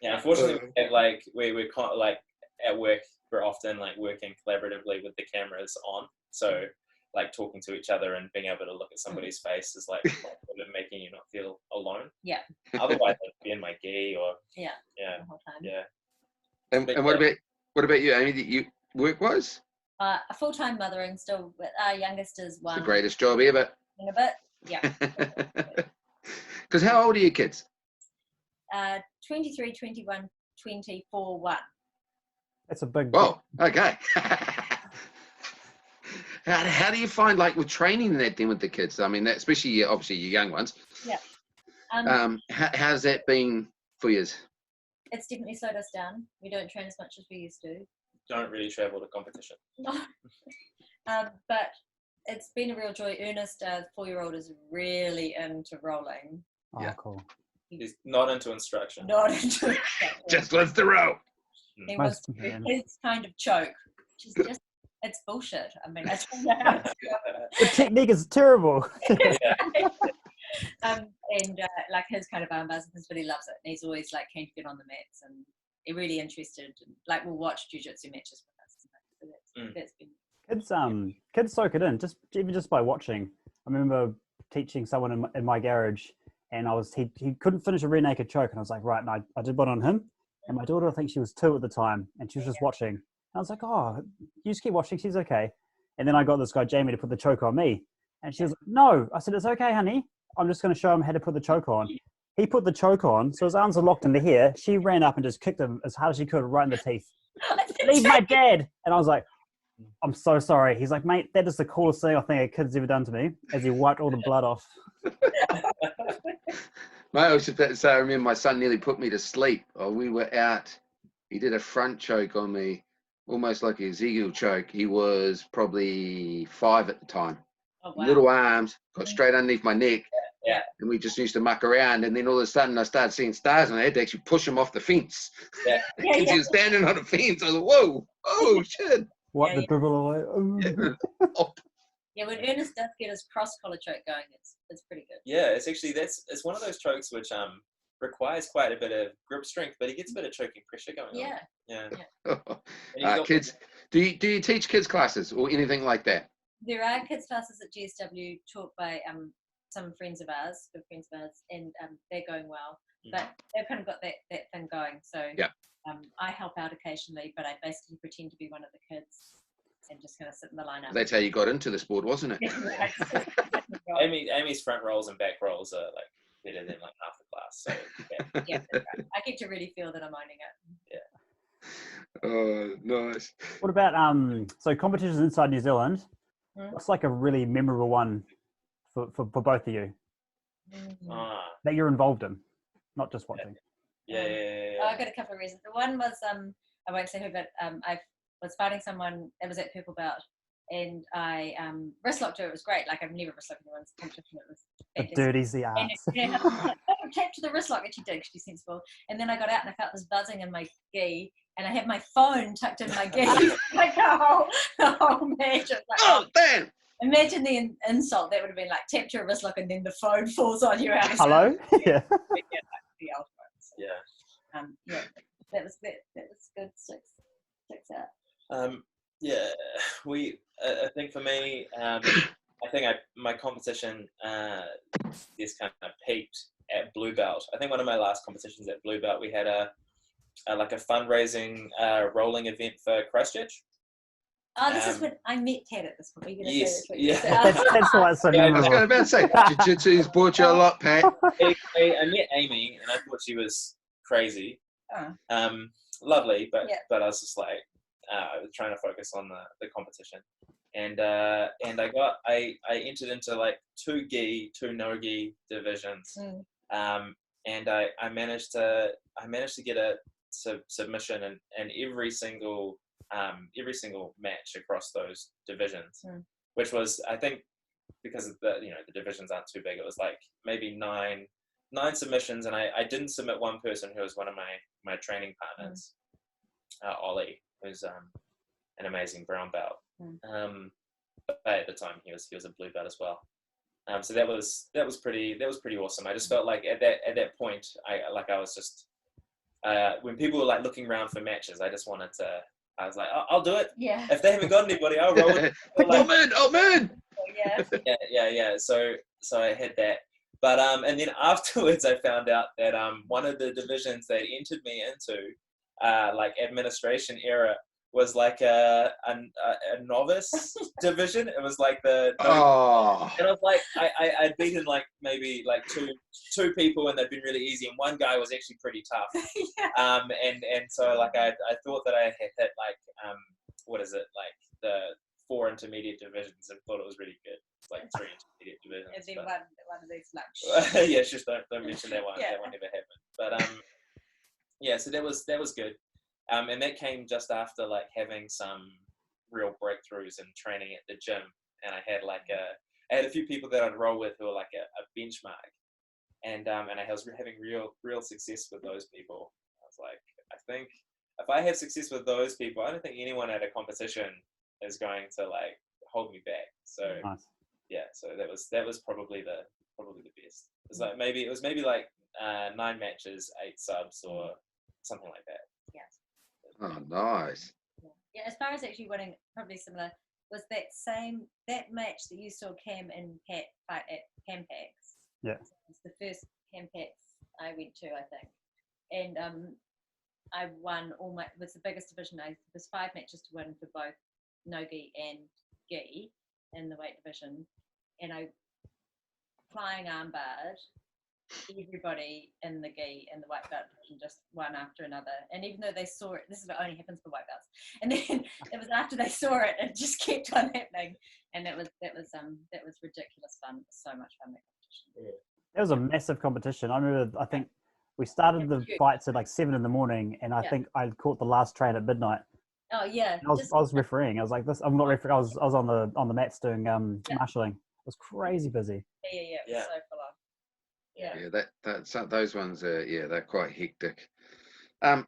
Yeah, unfortunately, we're kind of like at work. We're often like working collaboratively with the cameras on, so like talking to each other and being able to look at somebody's face is like making you not feel alone. Yeah. Otherwise, I'd be in my gi or the whole time. Yeah. And what about you, Amy? You work-wise? A full-time mothering still. With our youngest is one. It's the greatest job ever. In a bit. Yeah. Because how old are your kids? 23, 21, 24, 1. That's a big. Whoa. Okay. How do you find, like, with training that then with the kids? I mean, especially obviously your young ones. Yeah. How's that been for you? It's definitely slowed us down. We don't train as much as we used to. Don't really travel to competition. No. But it's been a real joy. Ernest, 4-year-old, is really into rolling. Oh, yeah. Cool. He's not into instruction. Just wants to roll. He wants to do his kind of choke, which is just, it's bullshit. I mean, I don't know how to the technique is terrible. Like his kind of arm bars, but he loves it. And he's always like keen to get on the mats and he's really interested. Like we'll watch jiu-jitsu matches with us. So that's been kids soak it in even just by watching. I remember teaching someone in my garage, and he couldn't finish a rear naked choke, and I was like, right, and I did one on him, and my daughter, I think she was 2 at the time, and she was just watching. And I was like, oh, you just keep watching, she's okay. And then I got this guy Jamie to put the choke on me, and she was like, no. I said, it's okay, honey. I'm just going to show him how to put the choke on. He put the choke on, so his arms are locked into here. She ran up and just kicked him as hard as she could right in the teeth. Leave my dad! And I was like, I'm so sorry. He's like, mate, that is the coolest thing I think a kid's ever done to me, as he wiped all the blood off. Mate, I was just about to say, I remember my son nearly put me to sleep. We were out. He did a front choke on me, almost like a Giggles choke. He was probably 5 at the time. Oh, wow. Little arms, got straight underneath my neck. Yeah. And we just used to muck around. And then all of a sudden I started seeing stars, and I had to actually push him off the fence. Yeah. Because he was standing on a fence. I was like, whoa, oh, shit. What, the dribble away? Yeah, when Ernest does get his cross collar choke going, it's pretty good. Yeah, it's actually it's one of those chokes which requires quite a bit of grip strength, but he gets a bit of choking pressure going on. Yeah. Kids, do you teach kids classes or anything like that? There are kids classes at GSW taught by some friends of ours, good friends of ours, and they're going well. But they've kind of got that thing going. So I help out occasionally, but I basically pretend to be one of the kids and just kind of sit in the lineup. That's how you got into the sport, wasn't it? Amy's front rolls and back rolls are like better than like half the class. So yeah, that's right. I get to really feel that I'm owning it. Oh, nice. What about so competitions inside New Zealand? What's like a really memorable one for both of you that you're involved in, not just watching? Yeah. I got a couple of reasons. The one was I won't say who, but I was fighting someone. It was at Purple Belt, and I wrist locked her. It was great. Like I've never wrist locked anyone's competition. It was fantastic. Dirty's the arts. And I tapped to the wrist lock, and she did, 'cause she's sensible. And then I got out and I felt this buzzing in my gi, and I had my phone tucked in my gi. Like the whole match. Like, oh, damn! Imagine the insult. That would have been like tap to a wrist lock, and then the phone falls on you out of Hello? Yeah. The ultimate. So, Yeah. That was good. Sticks out. I think for me, I think my competition is kind of peaked at Blue Belt. I think one of my last competitions at Blue Belt, we had a fundraising rolling event for Christchurch. This is when I met Ted at this point. Are you going to Yes, say yeah. That's why it's so I was memorable. going to say, jiu-jitsu's brought you a lot, Pat. I met Amy, and I thought she was crazy. Lovely, but I was just like, I was trying to focus on the competition, and I entered into like 2 gi, 2 no gi divisions, and I managed to get a submission in every single match across those divisions, which was, I think, because of the divisions aren't too big, it was like maybe nine submissions, and I didn't submit one person who was one of my training partners, Ollie, who's an amazing brown belt. But at the time he was a blue belt as well. So that was pretty awesome. I just felt like at that point I was just when people were like looking around for matches, I was like, I'll do it. Yeah. If they haven't got anybody, I'll roll with it. I'm in. Yeah. So I had that. But and then afterwards I found out that one of the divisions they entered me into, like administration era, was like a novice division. It was like and I was like, I'd beaten like maybe like two people, and they'd been really easy, and one guy was actually pretty tough. And so like I thought that I had hit like what is it, like the 4 intermediate divisions, and thought it was really good. It's like 3 intermediate divisions. And then one of these like yeah, just don't mention that one. That one never happened. But yeah, so that was good. And that came just after like having some real breakthroughs in training at the gym, and I had a few people that I'd roll with who were like a benchmark, and I was having real success with those people. I was like, I think if I have success with those people, I don't think anyone at a competition is going to like hold me back. So nice. Yeah, so that was probably the best. It was maybe like 9 matches, 8 subs, or something like that. Yeah. Oh, nice. Yeah, as far as actually winning, probably similar, was that match that you saw Cam and Pat fight at Campax. Yeah. It's the first Campax I went to, I think. And I won it was the biggest division. There was 5 matches to win for both no-gi and gi in the weight division. And I flying armbarred everybody in the gi and the white belt division, just one after another. And even though they saw it, this is what only happens for white belts. And then it was after they saw it, it just kept on happening. And that was ridiculous fun. It was so much fun, that competition. Yeah. It was a massive competition. I remember, I think we started the fights at like 7 a.m, and I think I caught the last train at midnight. Oh yeah. I was refereeing. I was like, I'm not refereeing. I was on the mats doing marshalling. It was crazy busy. Yeah. It was so full on. Yeah, those ones they're quite hectic. So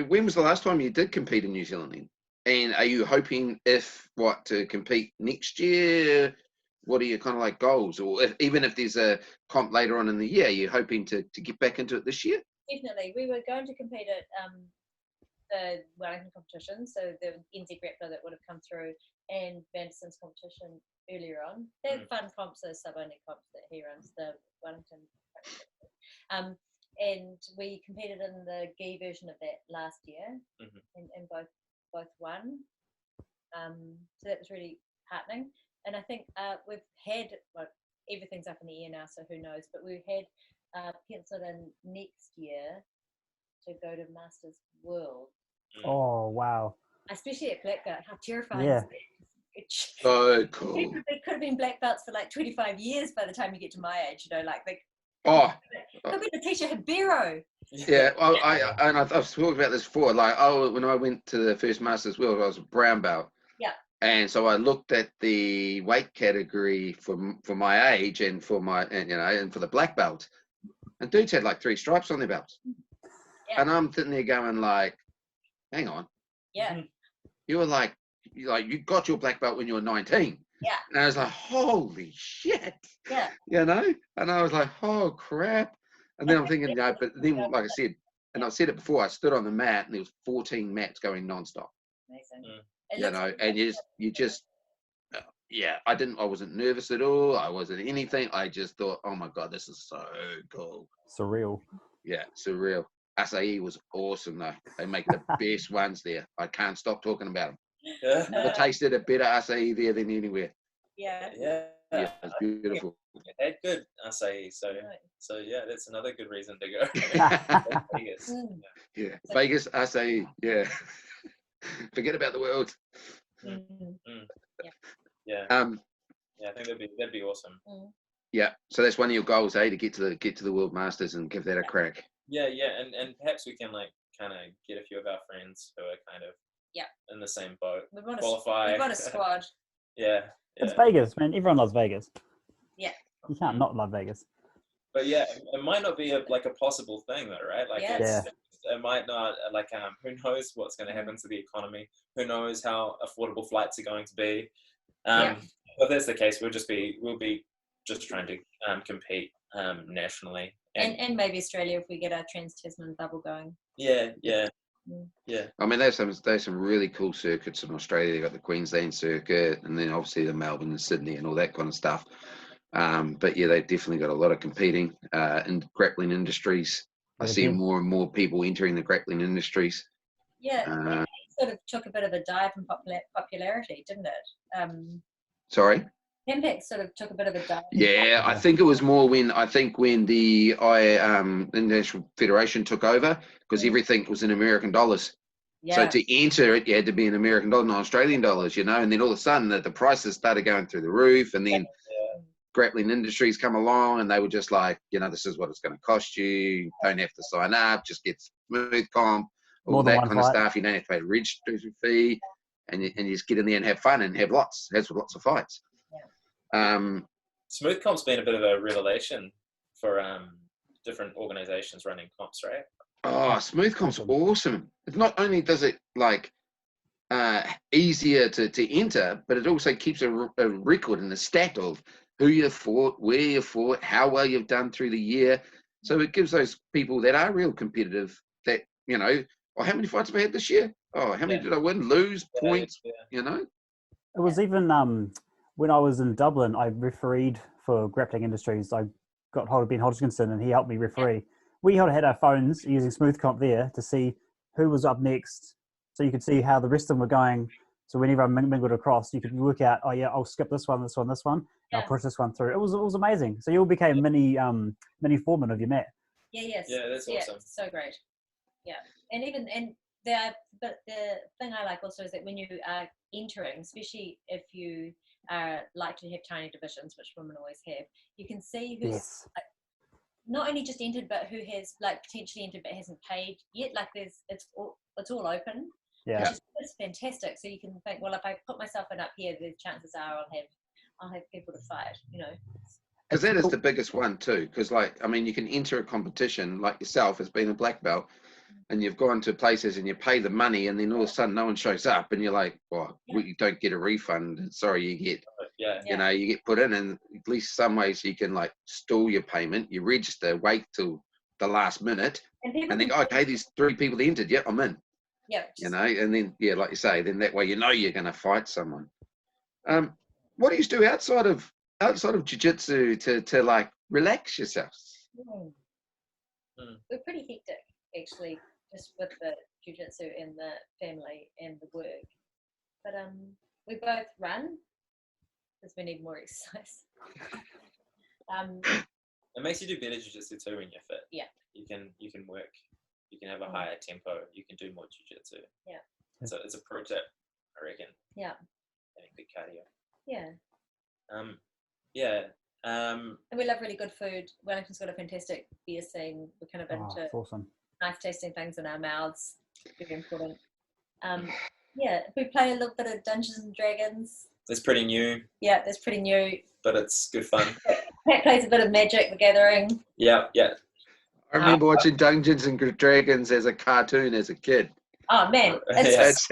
when was the last time you did compete in New Zealand then? And are you hoping to compete next year? What are your kind of like goals? Or even if there's a comp later on in the year, are you hoping to get back into it this year? Definitely. We were going to compete at the Wellington competition, so the NZ grappler that would have come through, and Vanderson's competition earlier on. They're fun comps, those sub-only comps that he runs, the Wellington. And we competed in the gi version of that last year, and both won. So that was really heartening. And I think we've had, everything's up in the air now, so who knows, but we had penciled in next year to go to Masters world. Oh wow! Especially at black belt, how terrifying! Yeah. Is it? So cool. They could have been black belts for like 25 years by the time you get to my age. You know, like they could be Letitia Hibero. Yeah, well, I've talked about this before. Like, when I went to the first Masters World, I was a brown belt. Yeah. And so I looked at the weight category for my age and for and for the black belt, and dudes had like 3 stripes on their belts. Yeah. And I'm sitting there going like, hang on. Yeah. You were like you got your black belt when you were 19. Yeah. And I was like, holy shit. Yeah. You know? And I was like, oh crap. And then I'm thinking, but then like I said, and I've said it before, I stood on the mat and there was 14 mats going nonstop. Amazing. You know, and you just I wasn't nervous at all. I wasn't anything. I just thought, oh my God, this is so cool. Surreal. Yeah, surreal. Acai was awesome though. They make the best ones there. I can't stop talking about them. I tasted a better acai there than anywhere. Yeah. Yeah, it's beautiful. It had good acai, so yeah, that's another good reason to go. Vegas. Yeah, Vegas acai. Yeah, forget about the world. Yeah. I think that'd be awesome. Yeah, so that's one of your goals, to get to the World Masters and give that a crack. Yeah, and perhaps we can like kind of get a few of our friends who are kind of in the same boat. We want qualify. We want a squad. Yeah. It's Vegas, man. Everyone loves Vegas. Yeah. You can't not love Vegas. But yeah, it might not be a possible thing though, right? Like it might not, like who knows what's going to happen to the economy? Who knows how affordable flights are going to be? If that's the case, we'll be just trying to compete nationally. And maybe Australia if we get our Trans-Tasman bubble going. Yeah. I mean, there's some really cool circuits in Australia. They've got the Queensland circuit, and then obviously the Melbourne and Sydney and all that kind of stuff. But yeah, they've definitely got a lot of competing in grappling industries. I see more and more people entering the grappling industries. Yeah, it sort of took a bit of a dive in popularity, didn't it? Sorry? Impact sort of took a bit of a dive. Yeah, I think it was more when the International Federation took over, because everything was in American dollars. Yeah. So to enter it, you had to be in American dollars, not Australian dollars, you know. And then all of a sudden, the prices started going through the roof, and then grappling industries come along, and they were just like, this is what it's going to cost you. Don't have to sign up, just get smooth comp, all that kind of stuff. You don't have to pay a registration fee, and you just get in there and have fun and have lots of fights. Smooth comp's been a bit of a revelation for different organizations running comps, right? Oh, smooth comp's awesome. It's not only does it easier to enter, but it also keeps a record and a stat of who you fought, where you fought, how well you've done through the year. So it gives those people that are real competitive that, how many fights have I had this year? Oh, how many did I win, lose, points, It was even when I was in Dublin, I refereed for grappling industries. I got hold of Ben Hodgkinson and he helped me referee. We had our phones using Smooth Comp there to see who was up next, so you could see how the rest of them were going. So whenever I mingled across, you could work out, I'll skip this one, and I'll push this one through. It was amazing. So you all became mini foreman of your mat. Yeah, that's awesome. So great. Yeah, but the thing I like also is that when you are entering, especially if you are likely to have tiny divisions, which women always have, you can see who's not only just entered, but who has potentially entered but hasn't paid yet. Like it's all open. Yeah, it's fantastic. So you can think, well, if I put myself in up here, the chances are I'll have people to fight. Because that is the biggest one too. Because you can enter a competition like yourself as being a black belt, and you've gone to places and you pay the money, and then all of a sudden no one shows up, and you're like, you don't get a refund. Sorry, you get, you get put in, and at least some ways you can stall your payment. You register, wait till the last minute, and then okay, there's 3 people that entered. Yeah, I'm in. Yeah. And then like you say, then that way you're going to fight someone. What do you do outside of jiu-jitsu to relax yourselves? We're pretty hectic, actually, just with the jiu-jitsu and the family and the work. But we both run because we need more exercise. It makes you do better jiu-jitsu too when you're fit. Yeah. You can work You can have a higher tempo. You can do more jiu-jitsu. Yeah. So it's a pro tip, I reckon. Yeah. Having good cardio. Yeah. And we love really good food. Wellington's got a fantastic beer scene. We're kind of into awesome. Nice tasting things in our mouths. Very important. We play a little bit of Dungeons and Dragons. It's pretty new. Yeah, that's pretty new. But it's good fun. Pat plays a bit of Magic the Gathering. Yeah. I remember watching Dungeons and Dragons as a cartoon as a kid. Oh man, that's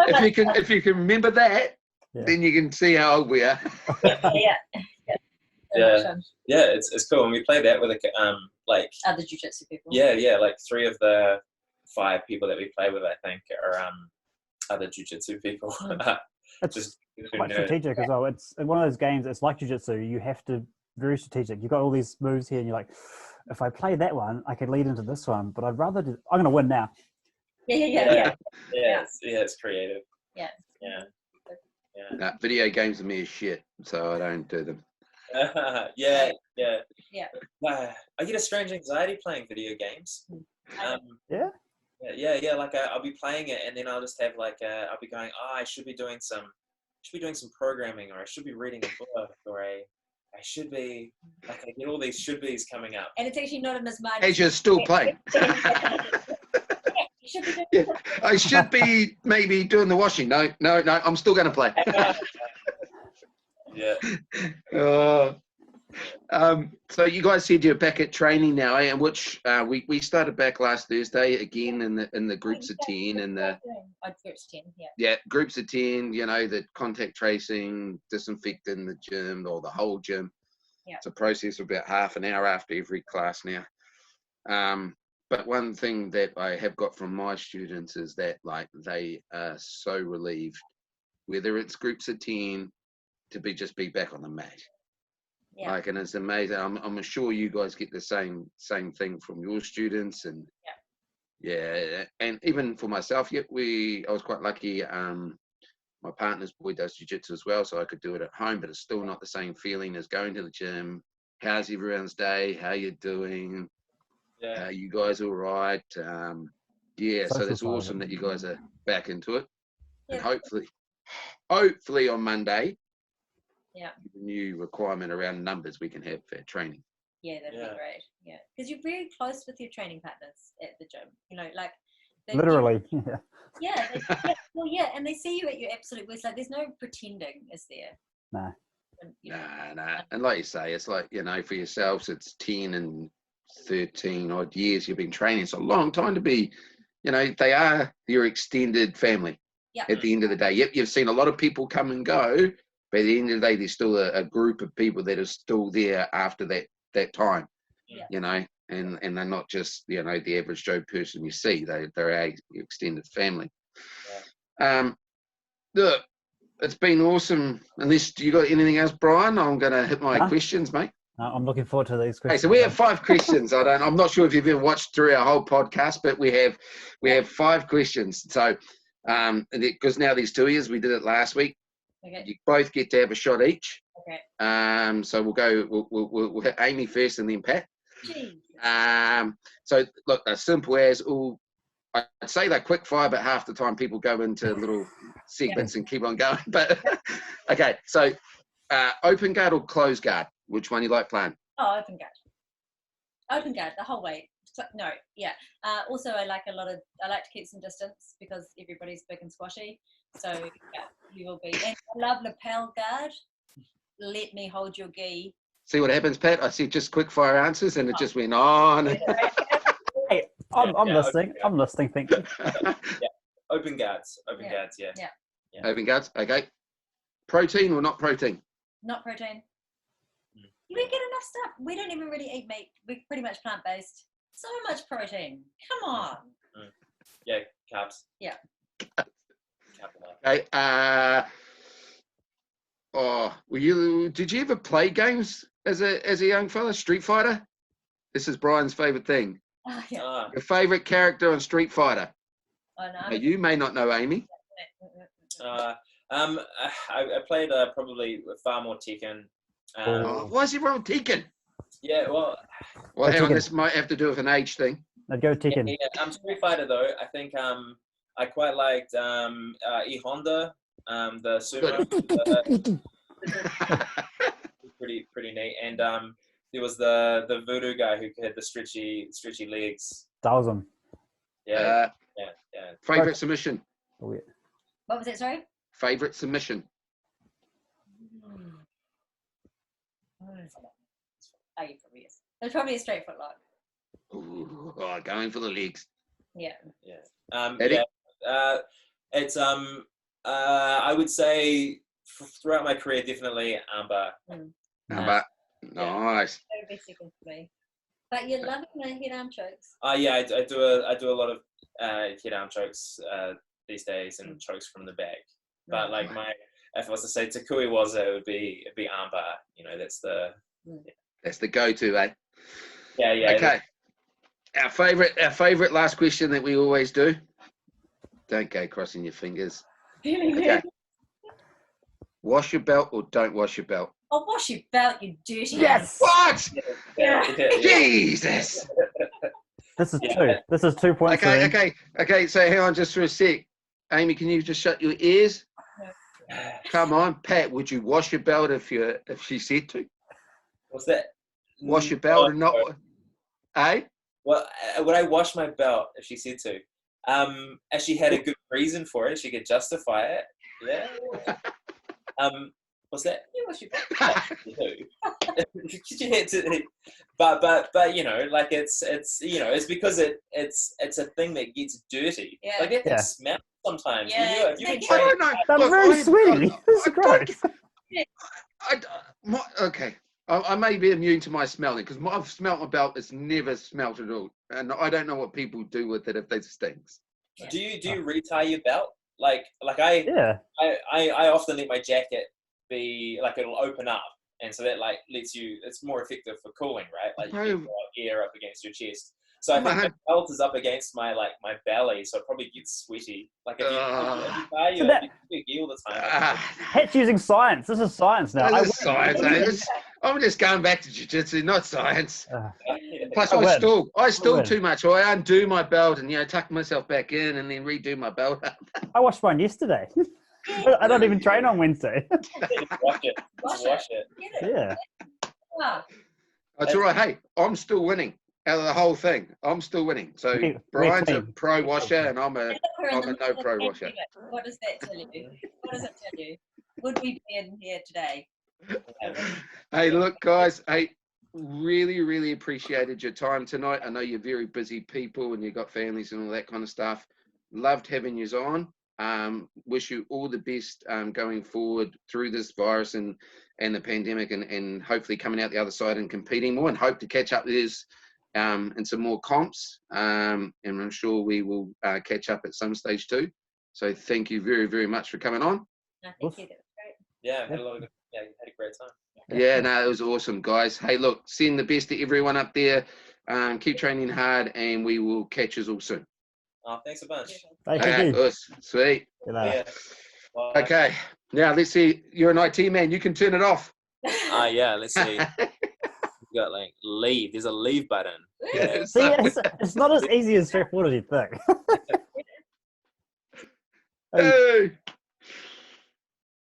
if you can remember that, then you can see how old we are. It's cool. And we play that with other jiu-jitsu people. Yeah, like 3 of the 5 people that we play with, I think, are other jiu-jitsu people. It's just quite strategic as well. It's one of those games. It's like jiu-jitsu. You have to very strategic. You've got all these moves here, and you're like, if I play that one, I could lead into this one. But I'd rather I'm going to win now. Yeah. It's creative. Yeah. Nah, video games to me is shit, so I don't do them. Yeah. I get a strange anxiety playing video games. Yeah. Like I'll be playing it, and then I'll just have I'll be going, I should be doing some programming, or I should be reading a book, or I should be I get all these should be's coming up. And it's actually not in his mind. As you're still playing. I should be maybe doing the washing. No, I'm still going to play. So you guys said you're back at training now, and which we started back last Thursday again in the groups of 10 and the groups of 10, groups of 10. You know, the contact tracing, disinfecting the gym or the whole gym. Yeah. It's a process of about half an hour after every class now. But one thing that I have got from my students is that they are so relieved, whether it's groups of 10, to just be back on the mat. Yeah. And it's amazing. I'm sure you guys get the same thing from your students, and and even for myself. I was quite lucky. My partner's boy does jiu-jitsu as well, so I could do it at home, but it's still not the same feeling as going to the gym. How's everyone's day? How you doing? Yeah. You guys all right? So that's awesome that you guys are back into it. And hopefully on Monday, the new requirement around numbers we can have for training. Yeah, that'd be great. Yeah, because you're very close with your training partners at the gym. You know, like literally. And they see you at your absolute worst. Like, there's no pretending, is there? No. Nah. And like you say, it's like, for yourselves, it's 10 and 13 odd years you've been training. It's a long time to be, they are your extended family at the end of the day. Yep, you've seen a lot of people come and go, but at the end of the day, there's still a group of people that are still there after that time, and they're not just, the average Joe person you see. They're our extended family. Look, it's been awesome. Unless you got anything else, Bryan, I'm going to hit my questions, mate. I'm looking forward to these questions. So we have 5 questions. I'm not sure if you've ever watched through our whole podcast, but we have 5 questions. So because now there's 2 years, we did it last week. Okay. You both get to have a shot each. Okay. So we'll hit Amy first and then Pat. Jeez. So look, they're simple as all. I'd say they're quick fire, but half the time people go into little segments and keep on going. But okay, so open guard or closed guard? Which one you like playing? Oh, open guard. Open guard the whole way. So, no, yeah. Also, I like to keep some distance because everybody's big and squashy. So you will be. And I love lapel guard. Let me hold your gi. See what happens, Pat? I see just quick fire answers, and it just went on. Hey, I'm listening. I'm listening. Thank you. Open guards. Open guards. Yeah. Open guards. Okay. Protein or not protein? Not protein. You don't get enough stuff. We don't even really eat meat. We're pretty much plant-based. So much protein. Come on. Yeah, carbs. Yeah. Okay. Did you ever play games as a young fella? Street Fighter? This is Bryan's favorite thing. Oh, yeah. Your favorite character on Street Fighter? Oh, no. Now, you may not know Amy. I played probably far more Tekken. Why is everyone Tekken? Yeah, well, hang on, this might have to do with an age thing. I'd go Tekken. Yeah. Street Fighter though. I think I quite liked E Honda, the sumo. Pretty neat. And there was the voodoo guy who had the stretchy legs. That was him. Yeah. Favorite submission. Oh, yeah. What was it? Sorry. Favorite submission. There's probably a straight foot lock. Ooh, going for the legs. Yeah. It's I would say throughout my career, definitely armbar. Armbar. Nice. That would be second for me. But you're loving the head arm chokes. Yeah, I do a lot of head arm chokes these days and chokes from the back. But like if I was to say Takui Waza, it'd be armbar. You know, that's the go-to, eh? Yeah. Okay. Our favorite last question that we always do. Don't go crossing your fingers. Okay. Wash your belt or don't wash your belt? Oh, wash your belt, you dirty. Yes. What? Yeah. Jesus. This is two. This is 2 points. Okay. So hang on just for a sec. Amy, can you just shut your ears? Come on, Pat. Would you wash your belt if she said to? What's that? Wash your belt and not. Eh? Well, would I wash my belt if she said to? If she had a good reason for it, she could justify it. Yeah. What's that? You wash your belt. But you know, like it's it's because it's a thing that gets dirty. Yeah. Like it smells sometimes. Yeah. You can I don't know. That's very sweet. This is gross. Okay. I may be immune to my smelling because I've smelt my belt. It's never smelt at all, and I don't know what people do with it if it stinks. Do you retie your belt? Like I often let my jacket be like it'll open up, and so that like lets you. It's more effective for cooling, right? Like you get air up against your chest. So I think my belt is up against my belly, so it probably gets sweaty. Like if you tie your gear all the time. Pet's using science. This is science now. This is science. I'm just going back to jiu-jitsu, not science. Plus, I stall too much. Or I undo my belt and tuck myself back in and then redo my belt up. I washed mine yesterday. I don't even train on Wednesday. Wash it. Yeah. Wow. It's all right. Hey, I'm still winning out of the whole thing. I'm still winning. So Brian's a pro washer and I'm a no pro washer. What does that tell you? What does it tell you? Would we be in here today? Hey, look, guys. Hey, really appreciated your time tonight. I know you're very busy people and you've got families and all that kind of stuff. Loved having you on. Wish you all the best going forward through this virus and the pandemic and hopefully coming out the other side and competing more, and hope to catch up with us in some more comps. And I'm sure we will catch up at some stage too. So thank you very much for coming on. No, thank you. That was great. Yeah, had a great time. Yeah, no, it was awesome, guys. Hey, look, send the best to everyone up there. Keep training hard, and we will catch us all soon. Oh, thanks a bunch. Thank you. Sweet. Yeah. Okay, now let's see. You're an IT man. You can turn it off. Yeah, let's see. We got like leave. There's a leave button. Yeah. See, it's not as easy as straightforward as you think. Hey.